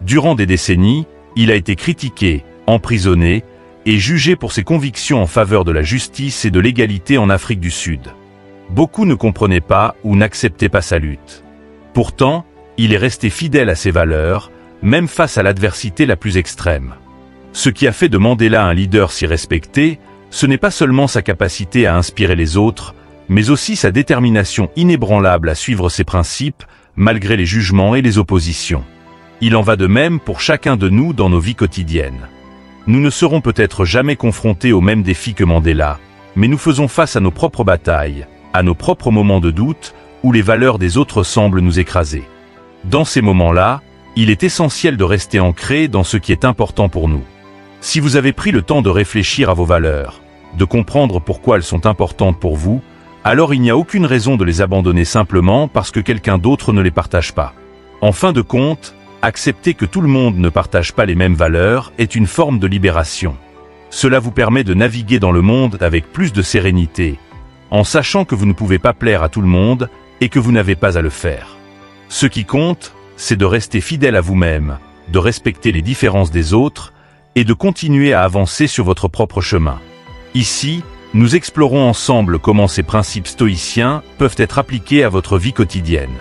Durant des décennies, il a été critiqué, emprisonné et jugé pour ses convictions en faveur de la justice et de l'égalité en Afrique du Sud. Beaucoup ne comprenaient pas ou n'acceptaient pas sa lutte. Pourtant, il est resté fidèle à ses valeurs, même face à l'adversité la plus extrême. Ce qui a fait de Mandela un leader si respecté, ce n'est pas seulement sa capacité à inspirer les autres, mais aussi sa détermination inébranlable à suivre ses principes, malgré les jugements et les oppositions. Il en va de même pour chacun de nous dans nos vies quotidiennes. Nous ne serons peut-être jamais confrontés aux mêmes défis que Mandela, mais nous faisons face à nos propres batailles, à nos propres moments de doute, où les valeurs des autres semblent nous écraser. Dans ces moments-là, il est essentiel de rester ancré dans ce qui est important pour nous. Si vous avez pris le temps de réfléchir à vos valeurs, de comprendre pourquoi elles sont importantes pour vous, alors il n'y a aucune raison de les abandonner simplement parce que quelqu'un d'autre ne les partage pas. En fin de compte, accepter que tout le monde ne partage pas les mêmes valeurs est une forme de libération. Cela vous permet de naviguer dans le monde avec plus de sérénité, en sachant que vous ne pouvez pas plaire à tout le monde et que vous n'avez pas à le faire. Ce qui compte, c'est de rester fidèle à vous-même, de respecter les différences des autres et de continuer à avancer sur votre propre chemin. Ici, nous explorons ensemble comment ces principes stoïciens peuvent être appliqués à votre vie quotidienne.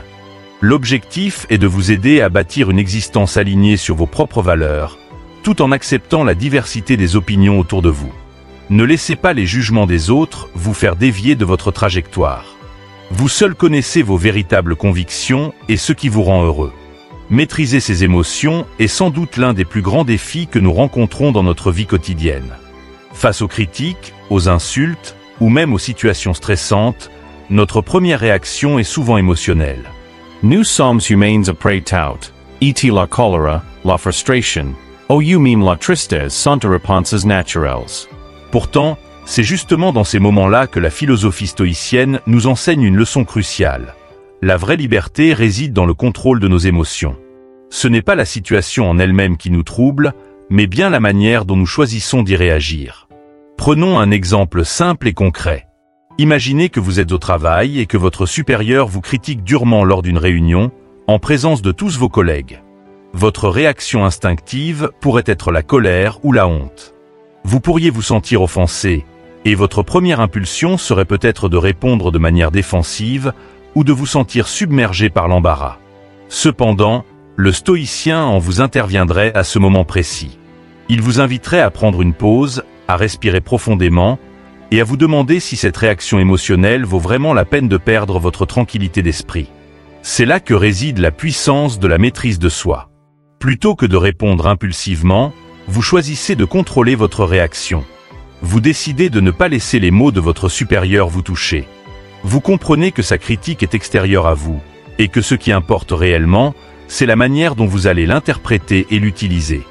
L'objectif est de vous aider à bâtir une existence alignée sur vos propres valeurs, tout en acceptant la diversité des opinions autour de vous. Ne laissez pas les jugements des autres vous faire dévier de votre trajectoire. Vous seul connaissez vos véritables convictions et ce qui vous rend heureux. Maîtriser ces émotions est sans doute l'un des plus grands défis que nous rencontrons dans notre vie quotidienne. Face aux critiques, aux insultes ou même aux situations stressantes, notre première réaction est souvent émotionnelle. Nous sommes humains après tout, et la cholera, la frustration, ou même la tristesse sont des réponses naturelles. Pourtant, c'est justement dans ces moments-là que la philosophie stoïcienne nous enseigne une leçon cruciale. La vraie liberté réside dans le contrôle de nos émotions. Ce n'est pas la situation en elle-même qui nous trouble, mais bien la manière dont nous choisissons d'y réagir. Prenons un exemple simple et concret. Imaginez que vous êtes au travail et que votre supérieur vous critique durement lors d'une réunion, en présence de tous vos collègues. Votre réaction instinctive pourrait être la colère ou la honte. Vous pourriez vous sentir offensé, et votre première impulsion serait peut-être de répondre de manière défensive ou de vous sentir submergé par l'embarras. Cependant, le stoïcien en vous interviendrait à ce moment précis. Il vous inviterait à prendre une pause, à respirer profondément et à vous demander si cette réaction émotionnelle vaut vraiment la peine de perdre votre tranquillité d'esprit. C'est là que réside la puissance de la maîtrise de soi. Plutôt que de répondre impulsivement, vous choisissez de contrôler votre réaction. Vous décidez de ne pas laisser les mots de votre supérieur vous toucher. Vous comprenez que sa critique est extérieure à vous, et que ce qui importe réellement, c'est la manière dont vous allez l'interpréter et l'utiliser.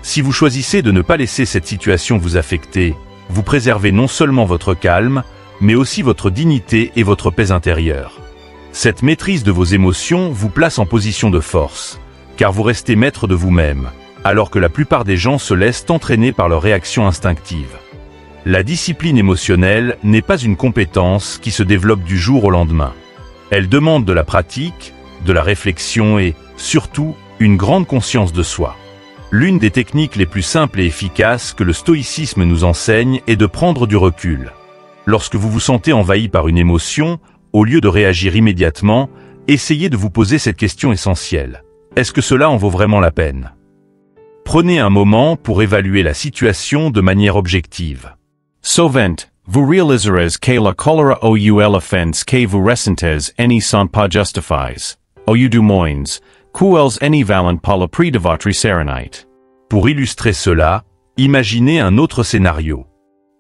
Si vous choisissez de ne pas laisser cette situation vous affecter, vous préservez non seulement votre calme, mais aussi votre dignité et votre paix intérieure. Cette maîtrise de vos émotions vous place en position de force, car vous restez maître de vous-même, alors que la plupart des gens se laissent entraîner par leurs réactions instinctives. La discipline émotionnelle n'est pas une compétence qui se développe du jour au lendemain. Elle demande de la pratique, de la réflexion et, surtout, une grande conscience de soi. L'une des techniques les plus simples et efficaces que le stoïcisme nous enseigne est de prendre du recul. Lorsque vous vous sentez envahi par une émotion, au lieu de réagir immédiatement, essayez de vous poser cette question essentielle. Est-ce que cela en vaut vraiment la peine ? Prenez un moment pour évaluer la situation de manière objective. Souvent, Vous realizeres que la cholera ou l'offense que vous ressentez ne sont pas justifiés, ou du moins, qu'elles ne valent pas le prix de votre sérénité. Pour illustrer cela, imaginez un autre scénario.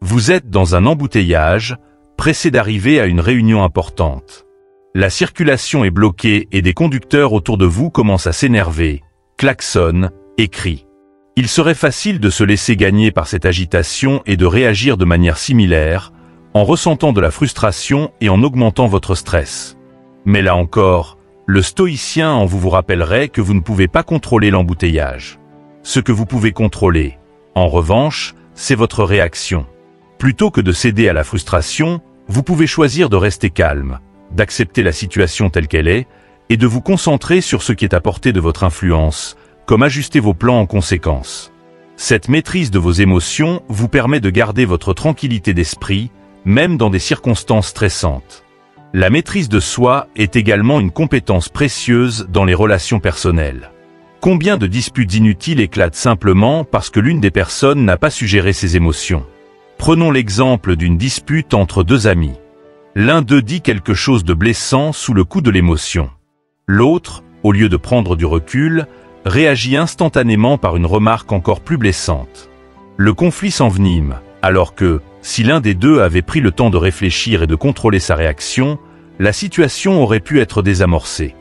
Vous êtes dans un embouteillage, pressé d'arriver à une réunion importante. La circulation est bloquée et des conducteurs autour de vous commencent à s'énerver, klaxonnent et crient. Il serait facile de se laisser gagner par cette agitation et de réagir de manière similaire, en ressentant de la frustration et en augmentant votre stress. Mais là encore, le stoïcien en vous rappellerait que vous ne pouvez pas contrôler l'embouteillage. Ce que vous pouvez contrôler, en revanche, c'est votre réaction. Plutôt que de céder à la frustration, vous pouvez choisir de rester calme, d'accepter la situation telle qu'elle est, et de vous concentrer sur ce qui est à portée de votre influence, comme ajuster vos plans en conséquence. Cette maîtrise de vos émotions vous permet de garder votre tranquillité d'esprit, même dans des circonstances stressantes. La maîtrise de soi est également une compétence précieuse dans les relations personnelles. Combien de disputes inutiles éclatent simplement parce que l'une des personnes n'a pas su gérer ses émotions? Prenons l'exemple d'une dispute entre deux amis. L'un d'eux dit quelque chose de blessant sous le coup de l'émotion. L'autre, au lieu de prendre du recul, réagit instantanément par une remarque encore plus blessante. Le conflit s'envenime, alors que, si l'un des deux avait pris le temps de réfléchir et de contrôler sa réaction, la situation aurait pu être désamorcée.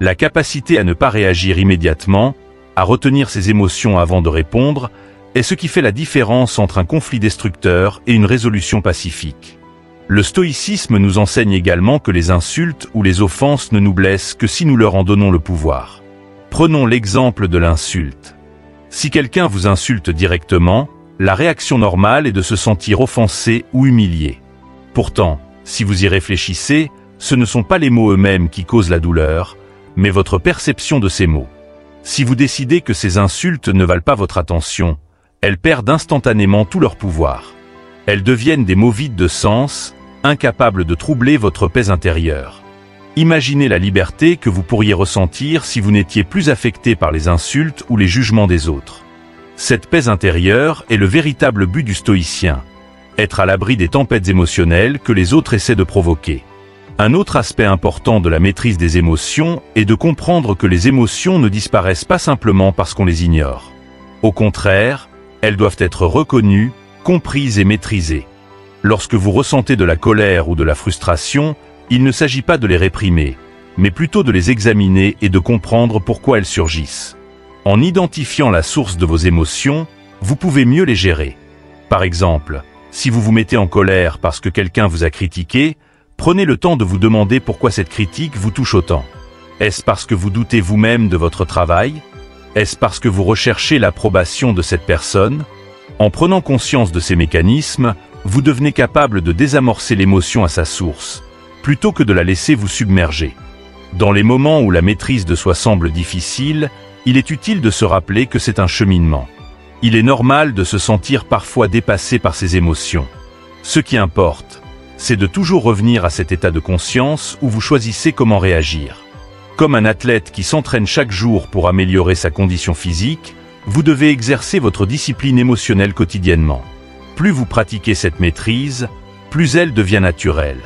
La capacité à ne pas réagir immédiatement, à retenir ses émotions avant de répondre, est ce qui fait la différence entre un conflit destructeur et une résolution pacifique. Le stoïcisme nous enseigne également que les insultes ou les offenses ne nous blessent que si nous leur en donnons le pouvoir. Prenons l'exemple de l'insulte. Si quelqu'un vous insulte directement, la réaction normale est de se sentir offensé ou humilié. Pourtant, si vous y réfléchissez, ce ne sont pas les mots eux-mêmes qui causent la douleur, mais votre perception de ces mots. Si vous décidez que ces insultes ne valent pas votre attention, elles perdent instantanément tout leur pouvoir. Elles deviennent des mots vides de sens, incapables de troubler votre paix intérieure. Imaginez la liberté que vous pourriez ressentir si vous n'étiez plus affecté par les insultes ou les jugements des autres. Cette paix intérieure est le véritable but du stoïcien, être à l'abri des tempêtes émotionnelles que les autres essaient de provoquer. Un autre aspect important de la maîtrise des émotions est de comprendre que les émotions ne disparaissent pas simplement parce qu'on les ignore. Au contraire, elles doivent être reconnues, comprises et maîtrisées. Lorsque vous ressentez de la colère ou de la frustration, il ne s'agit pas de les réprimer, mais plutôt de les examiner et de comprendre pourquoi elles surgissent. En identifiant la source de vos émotions, vous pouvez mieux les gérer. Par exemple, si vous vous mettez en colère parce que quelqu'un vous a critiqué, prenez le temps de vous demander pourquoi cette critique vous touche autant. Est-ce parce que vous doutez vous-même de votre travail? Est-ce parce que vous recherchez l'approbation de cette personne? En prenant conscience de ces mécanismes, vous devenez capable de désamorcer l'émotion à sa source, plutôt que de la laisser vous submerger. Dans les moments où la maîtrise de soi semble difficile, il est utile de se rappeler que c'est un cheminement. Il est normal de se sentir parfois dépassé par ses émotions. Ce qui importe, c'est de toujours revenir à cet état de conscience où vous choisissez comment réagir. Comme un athlète qui s'entraîne chaque jour pour améliorer sa condition physique, vous devez exercer votre discipline émotionnelle quotidiennement. Plus vous pratiquez cette maîtrise, plus elle devient naturelle.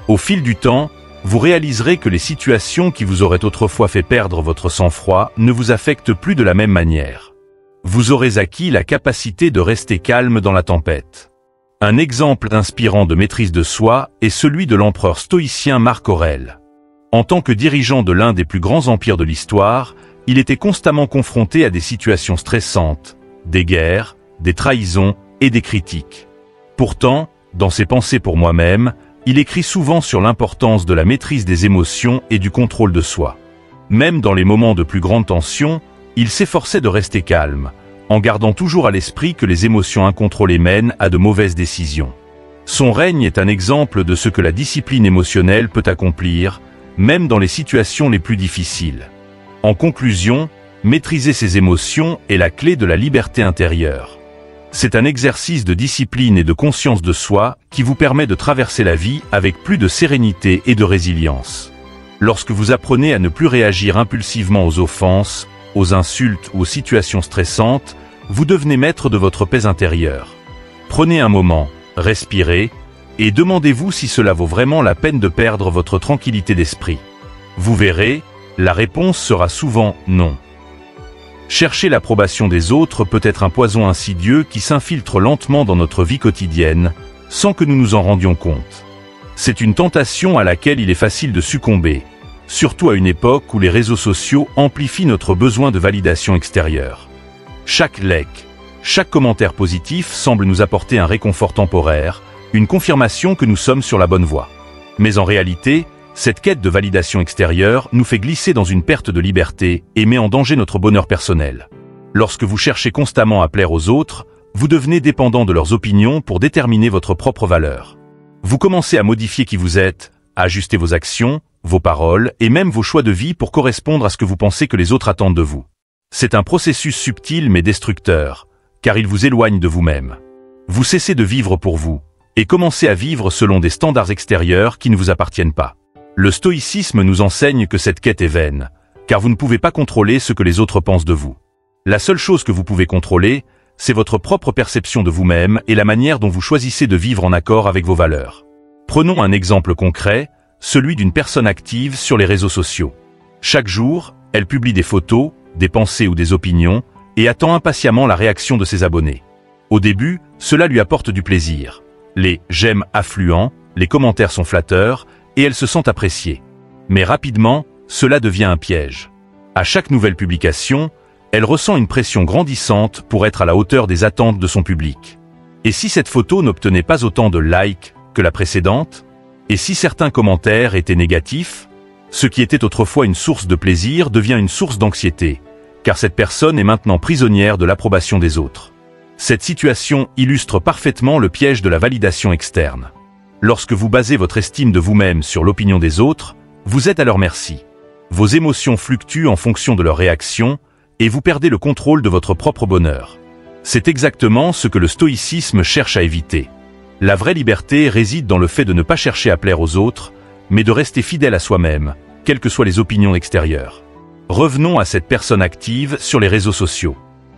Au fil du temps, vous réaliserez que les situations qui vous auraient autrefois fait perdre votre sang-froid ne vous affectent plus de la même manière. Vous aurez acquis la capacité de rester calme dans la tempête. Un exemple inspirant de maîtrise de soi est celui de l'empereur stoïcien Marc Aurèle. En tant que dirigeant de l'un des plus grands empires de l'histoire, il était constamment confronté à des situations stressantes, des guerres, des trahisons et des critiques. Pourtant, dans ses pensées pour moi-même, il écrit souvent sur l'importance de la maîtrise des émotions et du contrôle de soi. Même dans les moments de plus grande tension, il s'efforçait de rester calme, en gardant toujours à l'esprit que les émotions incontrôlées mènent à de mauvaises décisions. Son règne est un exemple de ce que la discipline émotionnelle peut accomplir, même dans les situations les plus difficiles. En conclusion, maîtriser ses émotions est la clé de la liberté intérieure. C'est un exercice de discipline et de conscience de soi qui vous permet de traverser la vie avec plus de sérénité et de résilience. Lorsque vous apprenez à ne plus réagir impulsivement aux offenses, aux insultes ou aux situations stressantes, vous devenez maître de votre paix intérieure. Prenez un moment, respirez, Et demandez-vous si cela vaut vraiment la peine de perdre votre tranquillité d'esprit. Vous verrez, la réponse sera souvent non. Chercher l'approbation des autres peut être un poison insidieux qui s'infiltre lentement dans notre vie quotidienne, sans que nous nous en rendions compte. C'est une tentation à laquelle il est facile de succomber, surtout à une époque où les réseaux sociaux amplifient notre besoin de validation extérieure. Chaque like, chaque commentaire positif semble nous apporter un réconfort temporaire, une confirmation que nous sommes sur la bonne voie. Mais en réalité, cette quête de validation extérieure nous fait glisser dans une perte de liberté et met en danger notre bonheur personnel. Lorsque vous cherchez constamment à plaire aux autres, vous devenez dépendant de leurs opinions pour déterminer votre propre valeur. Vous commencez à modifier qui vous êtes, à ajuster vos actions, vos paroles et même vos choix de vie pour correspondre à ce que vous pensez que les autres attendent de vous. C'est un processus subtil mais destructeur, car il vous éloigne de vous-même. Vous cessez de vivre pour vous, et commencez à vivre selon des standards extérieurs qui ne vous appartiennent pas. Le stoïcisme nous enseigne que cette quête est vaine, car vous ne pouvez pas contrôler ce que les autres pensent de vous. La seule chose que vous pouvez contrôler, c'est votre propre perception de vous-même et la manière dont vous choisissez de vivre en accord avec vos valeurs. Prenons un exemple concret, celui d'une personne active sur les réseaux sociaux. Chaque jour, elle publie des photos, des pensées ou des opinions, et attend impatiemment la réaction de ses abonnés. Au début, cela lui apporte du plaisir. Les « j'aime » affluents, les commentaires sont flatteurs, et elle se sent appréciée. Mais rapidement, cela devient un piège. À chaque nouvelle publication, elle ressent une pression grandissante pour être à la hauteur des attentes de son public. Et si cette photo n'obtenait pas autant de likes que la précédente? Et si certains commentaires étaient négatifs? Ce qui était autrefois une source de plaisir devient une source d'anxiété, car cette personne est maintenant prisonnière de l'approbation des autres. Cette situation illustre parfaitement le piège de la validation externe. Lorsque vous basez votre estime de vous-même sur l'opinion des autres, vous êtes à leur merci. Vos émotions fluctuent en fonction de leurs réactions, et vous perdez le contrôle de votre propre bonheur. C'est exactement ce que le stoïcisme cherche à éviter. La vraie liberté réside dans le fait de ne pas chercher à plaire aux autres, mais de rester fidèle à soi-même, quelles que soient les opinions extérieures. Revenons à cette personne active sur les réseaux sociaux.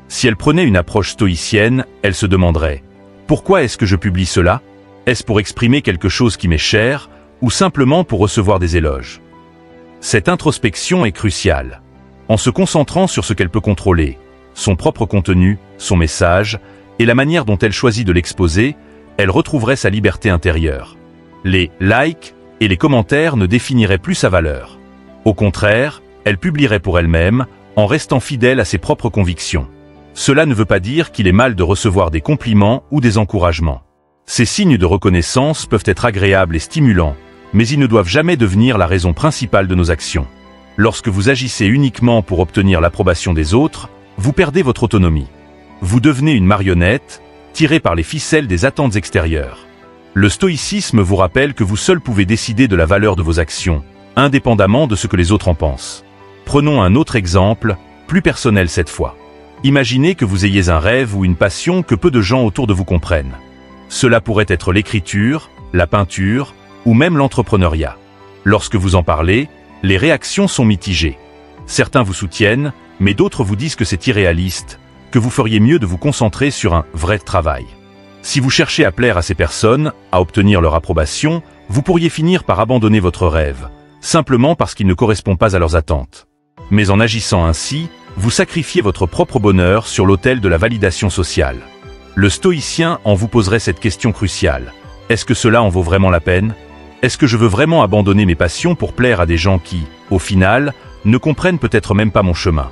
Si elle prenait une approche stoïcienne, elle se demanderait « Pourquoi est-ce que je publie cela ? Est-ce pour exprimer quelque chose qui m'est cher, ou simplement pour recevoir des éloges ?» Cette introspection est cruciale. En se concentrant sur ce qu'elle peut contrôler, son propre contenu, son message, et la manière dont elle choisit de l'exposer, elle retrouverait sa liberté intérieure. Les likes et les commentaires ne définiraient plus sa valeur. Au contraire, elle publierait pour elle-même, en restant fidèle à ses propres convictions. Cela ne veut pas dire qu'il est mal de recevoir des compliments ou des encouragements. Ces signes de reconnaissance peuvent être agréables et stimulants, mais ils ne doivent jamais devenir la raison principale de nos actions. Lorsque vous agissez uniquement pour obtenir l'approbation des autres, vous perdez votre autonomie. Vous devenez une marionnette, tirée par les ficelles des attentes extérieures. Le stoïcisme vous rappelle que vous seul pouvez décider de la valeur de vos actions, indépendamment de ce que les autres en pensent. Prenons un autre exemple, plus personnel cette fois. Imaginez que vous ayez un rêve ou une passion que peu de gens autour de vous comprennent. Cela pourrait être l'écriture, la peinture, ou même l'entrepreneuriat. Lorsque vous en parlez, les réactions sont mitigées. Certains vous soutiennent, mais d'autres vous disent que c'est irréaliste, que vous feriez mieux de vous concentrer sur un vrai travail. Si vous cherchez à plaire à ces personnes, à obtenir leur approbation, vous pourriez finir par abandonner votre rêve, simplement parce qu'il ne correspond pas à leurs attentes. Mais en agissant ainsi, vous sacrifiez votre propre bonheur sur l'autel de la validation sociale. Le stoïcien en vous poserait cette question cruciale. Est-ce que cela en vaut vraiment la peine ? Est-ce que je veux vraiment abandonner mes passions pour plaire à des gens qui, au final, ne comprennent peut-être même pas mon chemin ?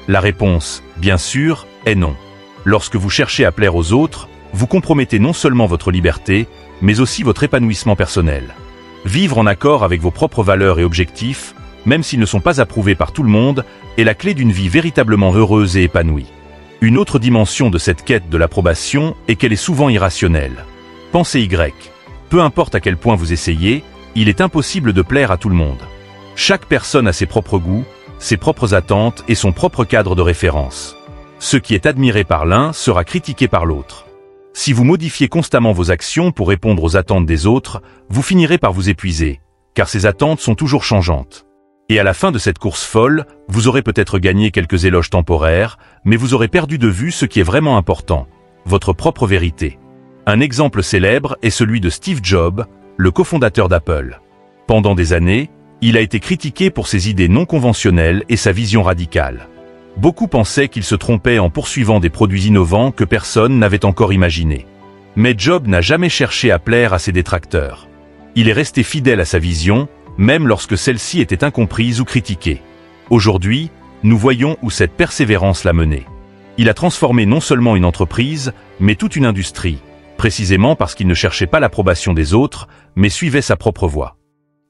La réponse, bien sûr, est non. Lorsque vous cherchez à plaire aux autres, vous compromettez non seulement votre liberté, mais aussi votre épanouissement personnel. Vivre en accord avec vos propres valeurs et objectifs, même s'ils ne sont pas approuvés par tout le monde, est la clé d'une vie véritablement heureuse et épanouie. Une autre dimension de cette quête de l'approbation est qu'elle est souvent irrationnelle. Pensez Y. Peu importe à quel point vous essayez, il est impossible de plaire à tout le monde. Chaque personne a ses propres goûts, ses propres attentes et son propre cadre de référence. Ce qui est admiré par l'un sera critiqué par l'autre. Si vous modifiez constamment vos actions pour répondre aux attentes des autres, vous finirez par vous épuiser, car ces attentes sont toujours changeantes. Et à la fin de cette course folle, vous aurez peut-être gagné quelques éloges temporaires, mais vous aurez perdu de vue ce qui est vraiment important, votre propre vérité. Un exemple célèbre est celui de Steve Jobs, le cofondateur d'Apple. Pendant des années, il a été critiqué pour ses idées non conventionnelles et sa vision radicale. Beaucoup pensaient qu'il se trompait en poursuivant des produits innovants que personne n'avait encore imaginés. Mais Jobs n'a jamais cherché à plaire à ses détracteurs. Il est resté fidèle à sa vision, même lorsque celle-ci était incomprise ou critiquée. Aujourd'hui, nous voyons où cette persévérance l'a mené. Il a transformé non seulement une entreprise, mais toute une industrie, précisément parce qu'il ne cherchait pas l'approbation des autres, mais suivait sa propre voie.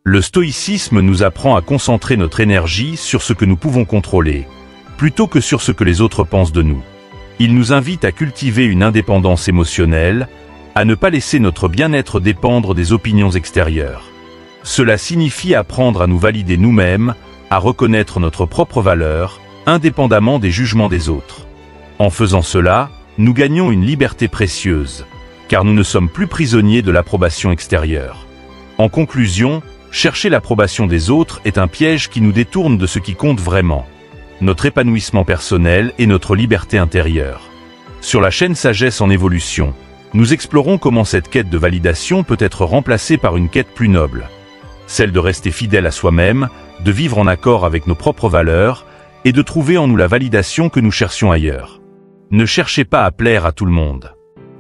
Le stoïcisme nous apprend à concentrer notre énergie sur ce que nous pouvons contrôler, plutôt que sur ce que les autres pensent de nous. Il nous invite à cultiver une indépendance émotionnelle, à ne pas laisser notre bien-être dépendre des opinions extérieures. Cela signifie apprendre à nous valider nous-mêmes, à reconnaître notre propre valeur, indépendamment des jugements des autres. En faisant cela, nous gagnons une liberté précieuse, car nous ne sommes plus prisonniers de l'approbation extérieure. En conclusion, chercher l'approbation des autres est un piège qui nous détourne de ce qui compte vraiment, notre épanouissement personnel et notre liberté intérieure. Sur la chaîne Sagesse en évolution, nous explorons comment cette quête de validation peut être remplacée par une quête plus noble, celle de rester fidèle à soi-même, de vivre en accord avec nos propres valeurs et de trouver en nous la validation que nous cherchions ailleurs. Ne cherchez pas à plaire à tout le monde.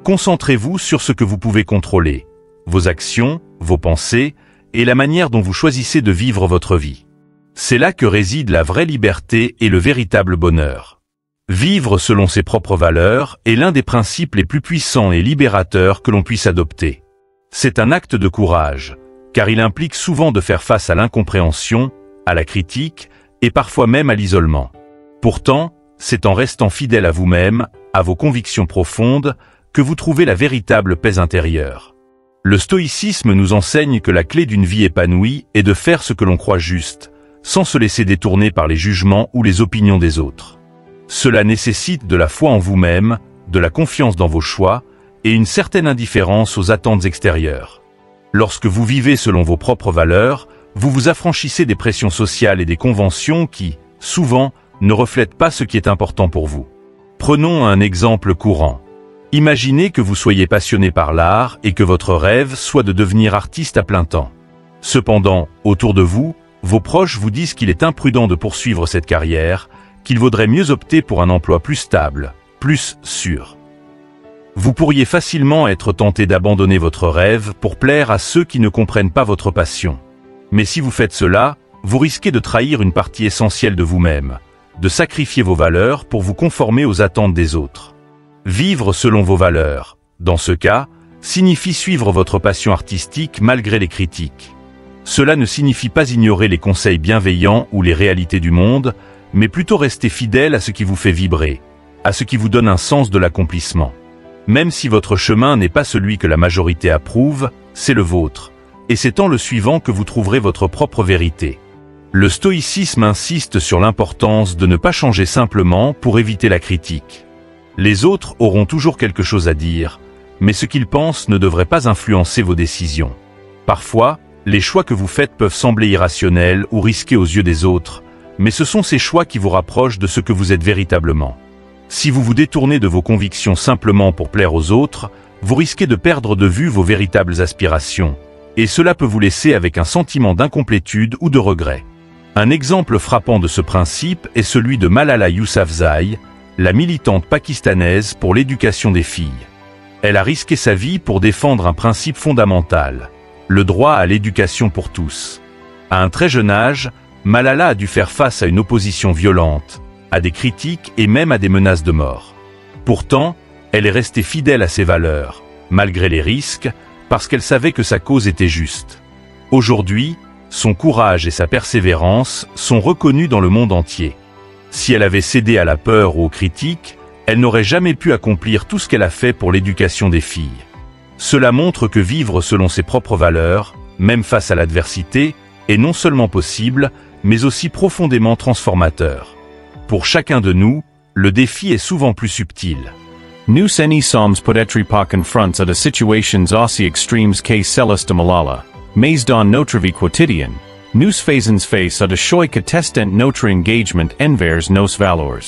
Concentrez-vous sur ce que vous pouvez contrôler, vos actions, vos pensées et la manière dont vous choisissez de vivre votre vie. C'est là que réside la vraie liberté et le véritable bonheur. Vivre selon ses propres valeurs est l'un des principes les plus puissants et libérateurs que l'on puisse adopter. C'est un acte de courage, car il implique souvent de faire face à l'incompréhension, à la critique et parfois même à l'isolement. Pourtant, c'est en restant fidèle à vous-même, à vos convictions profondes, que vous trouvez la véritable paix intérieure. Le stoïcisme nous enseigne que la clé d'une vie épanouie est de faire ce que l'on croit juste, sans se laisser détourner par les jugements ou les opinions des autres. Cela nécessite de la foi en vous-même, de la confiance dans vos choix et une certaine indifférence aux attentes extérieures. Lorsque vous vivez selon vos propres valeurs, vous vous affranchissez des pressions sociales et des conventions qui, souvent, ne reflètent pas ce qui est important pour vous. Prenons un exemple courant. Imaginez que vous soyez passionné par l'art et que votre rêve soit de devenir artiste à plein temps. Cependant, autour de vous, vos proches vous disent qu'il est imprudent de poursuivre cette carrière, qu'il vaudrait mieux opter pour un emploi plus stable, plus sûr. Vous pourriez facilement être tenté d'abandonner votre rêve pour plaire à ceux qui ne comprennent pas votre passion. Mais si vous faites cela, vous risquez de trahir une partie essentielle de vous-même, de sacrifier vos valeurs pour vous conformer aux attentes des autres. Vivre selon vos valeurs, dans ce cas, signifie suivre votre passion artistique malgré les critiques. Cela ne signifie pas ignorer les conseils bienveillants ou les réalités du monde, mais plutôt rester fidèle à ce qui vous fait vibrer, à ce qui vous donne un sens de l'accomplissement. Même si votre chemin n'est pas celui que la majorité approuve, c'est le vôtre, et c'est en le suivant que vous trouverez votre propre vérité. Le stoïcisme insiste sur l'importance de ne pas changer simplement pour éviter la critique. Les autres auront toujours quelque chose à dire, mais ce qu'ils pensent ne devrait pas influencer vos décisions. Parfois, les choix que vous faites peuvent sembler irrationnels ou risqués aux yeux des autres, mais ce sont ces choix qui vous rapprochent de ce que vous êtes véritablement. Si vous vous détournez de vos convictions simplement pour plaire aux autres, vous risquez de perdre de vue vos véritables aspirations, et cela peut vous laisser avec un sentiment d'incomplétude ou de regret. Un exemple frappant de ce principe est celui de Malala Yousafzai, la militante pakistanaise pour l'éducation des filles. Elle a risqué sa vie pour défendre un principe fondamental, le droit à l'éducation pour tous. À un très jeune âge, Malala a dû faire face à une opposition violente, à des critiques et même à des menaces de mort. Pourtant, elle est restée fidèle à ses valeurs, malgré les risques, parce qu'elle savait que sa cause était juste. Aujourd'hui, son courage et sa persévérance sont reconnus dans le monde entier. Si elle avait cédé à la peur ou aux critiques, elle n'aurait jamais pu accomplir tout ce qu'elle a fait pour l'éducation des filles. Cela montre que vivre selon ses propres valeurs, même face à l'adversité, est non seulement possible, mais aussi profondément transformateur. Pour chacun de nous, le défi est souvent plus subtil. Nous any sommes peut-être pas confronts à des situations aussi extremes que celles de Malala, mais dans notre vie quotidienne, nous faisons face à des choix qui testent notre engagement envers nos valeurs.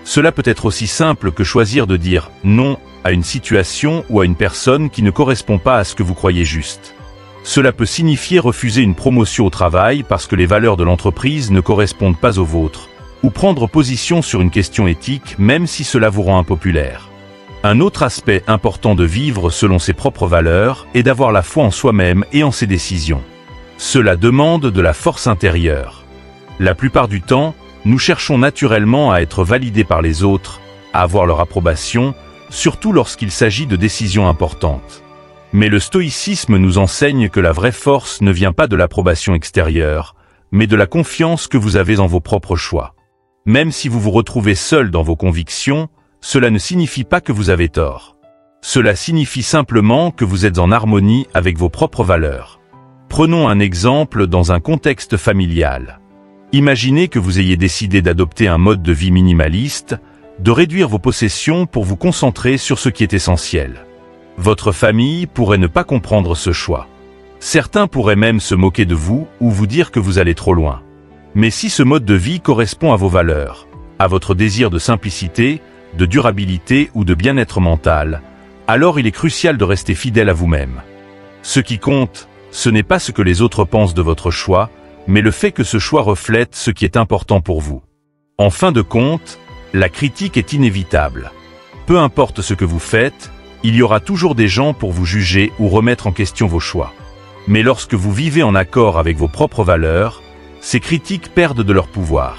Cela peut être aussi simple que choisir de dire non à une situation ou à une personne qui ne correspond pas à ce que vous croyez juste. Cela peut signifier refuser une promotion au travail parce que les valeurs de l'entreprise ne correspondent pas aux vôtres, ou prendre position sur une question éthique même si cela vous rend impopulaire. Un autre aspect important de vivre selon ses propres valeurs est d'avoir la foi en soi-même et en ses décisions. Cela demande de la force intérieure. La plupart du temps, nous cherchons naturellement à être validés par les autres, à avoir leur approbation, surtout lorsqu'il s'agit de décisions importantes. Mais le stoïcisme nous enseigne que la vraie force ne vient pas de l'approbation extérieure, mais de la confiance que vous avez en vos propres choix. Même si vous vous retrouvez seul dans vos convictions, cela ne signifie pas que vous avez tort. Cela signifie simplement que vous êtes en harmonie avec vos propres valeurs. Prenons un exemple dans un contexte familial. Imaginez que vous ayez décidé d'adopter un mode de vie minimaliste, de réduire vos possessions pour vous concentrer sur ce qui est essentiel. Votre famille pourrait ne pas comprendre ce choix. Certains pourraient même se moquer de vous ou vous dire que vous allez trop loin. Mais si ce mode de vie correspond à vos valeurs, à votre désir de simplicité, de durabilité ou de bien-être mental, alors il est crucial de rester fidèle à vous-même. Ce qui compte, ce n'est pas ce que les autres pensent de votre choix, mais le fait que ce choix reflète ce qui est important pour vous. En fin de compte, la critique est inévitable. Peu importe ce que vous faites, il y aura toujours des gens pour vous juger ou remettre en question vos choix. Mais lorsque vous vivez en accord avec vos propres valeurs, ces critiques perdent de leur pouvoir.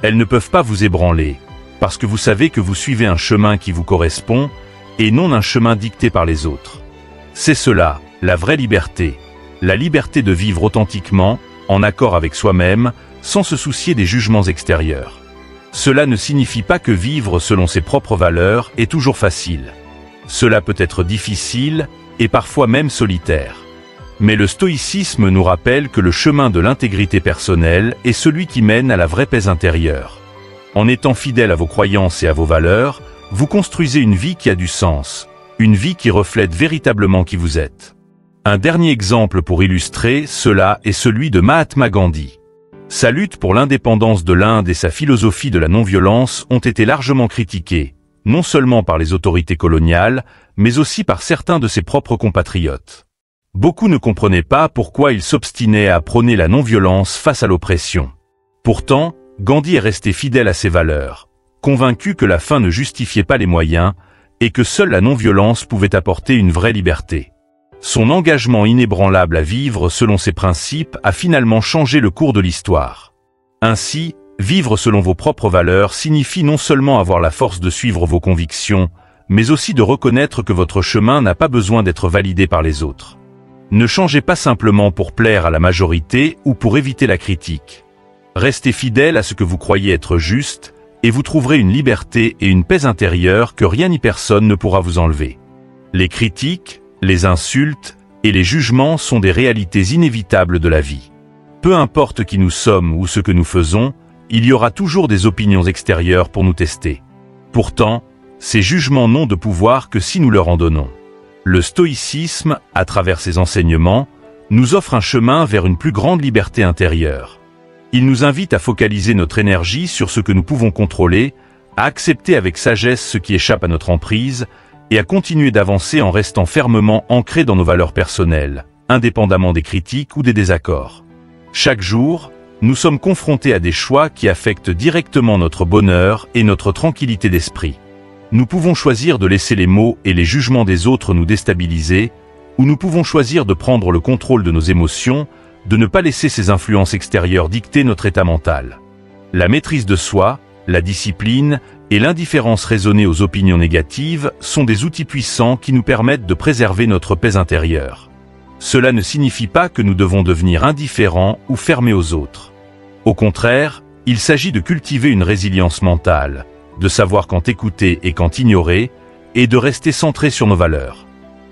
Elles ne peuvent pas vous ébranler, parce que vous savez que vous suivez un chemin qui vous correspond, et non un chemin dicté par les autres. C'est cela, la vraie liberté. La liberté de vivre authentiquement, en accord avec soi-même, sans se soucier des jugements extérieurs. Cela ne signifie pas que vivre selon ses propres valeurs est toujours facile. Cela peut être difficile, et parfois même solitaire. Mais le stoïcisme nous rappelle que le chemin de l'intégrité personnelle est celui qui mène à la vraie paix intérieure. En étant fidèle à vos croyances et à vos valeurs, vous construisez une vie qui a du sens, une vie qui reflète véritablement qui vous êtes. Un dernier exemple pour illustrer cela est celui de Mahatma Gandhi. Sa lutte pour l'indépendance de l'Inde et sa philosophie de la non-violence ont été largement critiquées, non seulement par les autorités coloniales, mais aussi par certains de ses propres compatriotes. Beaucoup ne comprenaient pas pourquoi il s'obstinait à prôner la non-violence face à l'oppression. Pourtant, Gandhi est resté fidèle à ses valeurs, convaincu que la fin ne justifiait pas les moyens et que seule la non-violence pouvait apporter une vraie liberté. Son engagement inébranlable à vivre selon ses principes a finalement changé le cours de l'histoire. Ainsi, vivre selon vos propres valeurs signifie non seulement avoir la force de suivre vos convictions, mais aussi de reconnaître que votre chemin n'a pas besoin d'être validé par les autres. Ne changez pas simplement pour plaire à la majorité ou pour éviter la critique. Restez fidèle à ce que vous croyez être juste, et vous trouverez une liberté et une paix intérieure que rien ni personne ne pourra vous enlever. Les critiques, les insultes et les jugements sont des réalités inévitables de la vie. Peu importe qui nous sommes ou ce que nous faisons, il y aura toujours des opinions extérieures pour nous tester. Pourtant, ces jugements n'ont de pouvoir que si nous leur en donnons. Le stoïcisme, à travers ses enseignements, nous offre un chemin vers une plus grande liberté intérieure. Il nous invite à focaliser notre énergie sur ce que nous pouvons contrôler, à accepter avec sagesse ce qui échappe à notre emprise, et à continuer d'avancer en restant fermement ancrés dans nos valeurs personnelles, indépendamment des critiques ou des désaccords. Chaque jour, nous sommes confrontés à des choix qui affectent directement notre bonheur et notre tranquillité d'esprit. Nous pouvons choisir de laisser les mots et les jugements des autres nous déstabiliser, ou nous pouvons choisir de prendre le contrôle de nos émotions, de ne pas laisser ces influences extérieures dicter notre état mental. La maîtrise de soi, la discipline et l'indifférence raisonnée aux opinions négatives sont des outils puissants qui nous permettent de préserver notre paix intérieure. Cela ne signifie pas que nous devons devenir indifférents ou fermés aux autres. Au contraire, il s'agit de cultiver une résilience mentale, de savoir quand écouter et quand ignorer, et de rester centré sur nos valeurs.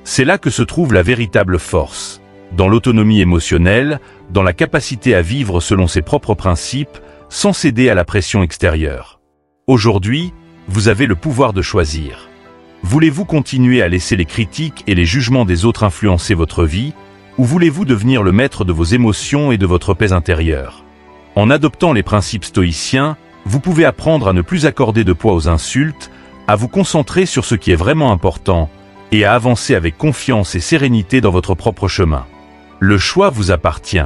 C'est là que se trouve la véritable force, dans l'autonomie émotionnelle, dans la capacité à vivre selon ses propres principes, sans céder à la pression extérieure. Aujourd'hui, vous avez le pouvoir de choisir. Voulez-vous continuer à laisser les critiques et les jugements des autres influencer votre vie, ou voulez-vous devenir le maître de vos émotions et de votre paix intérieure? En adoptant les principes stoïciens, vous pouvez apprendre à ne plus accorder de poids aux insultes, à vous concentrer sur ce qui est vraiment important et à avancer avec confiance et sérénité dans votre propre chemin. Le choix vous appartient.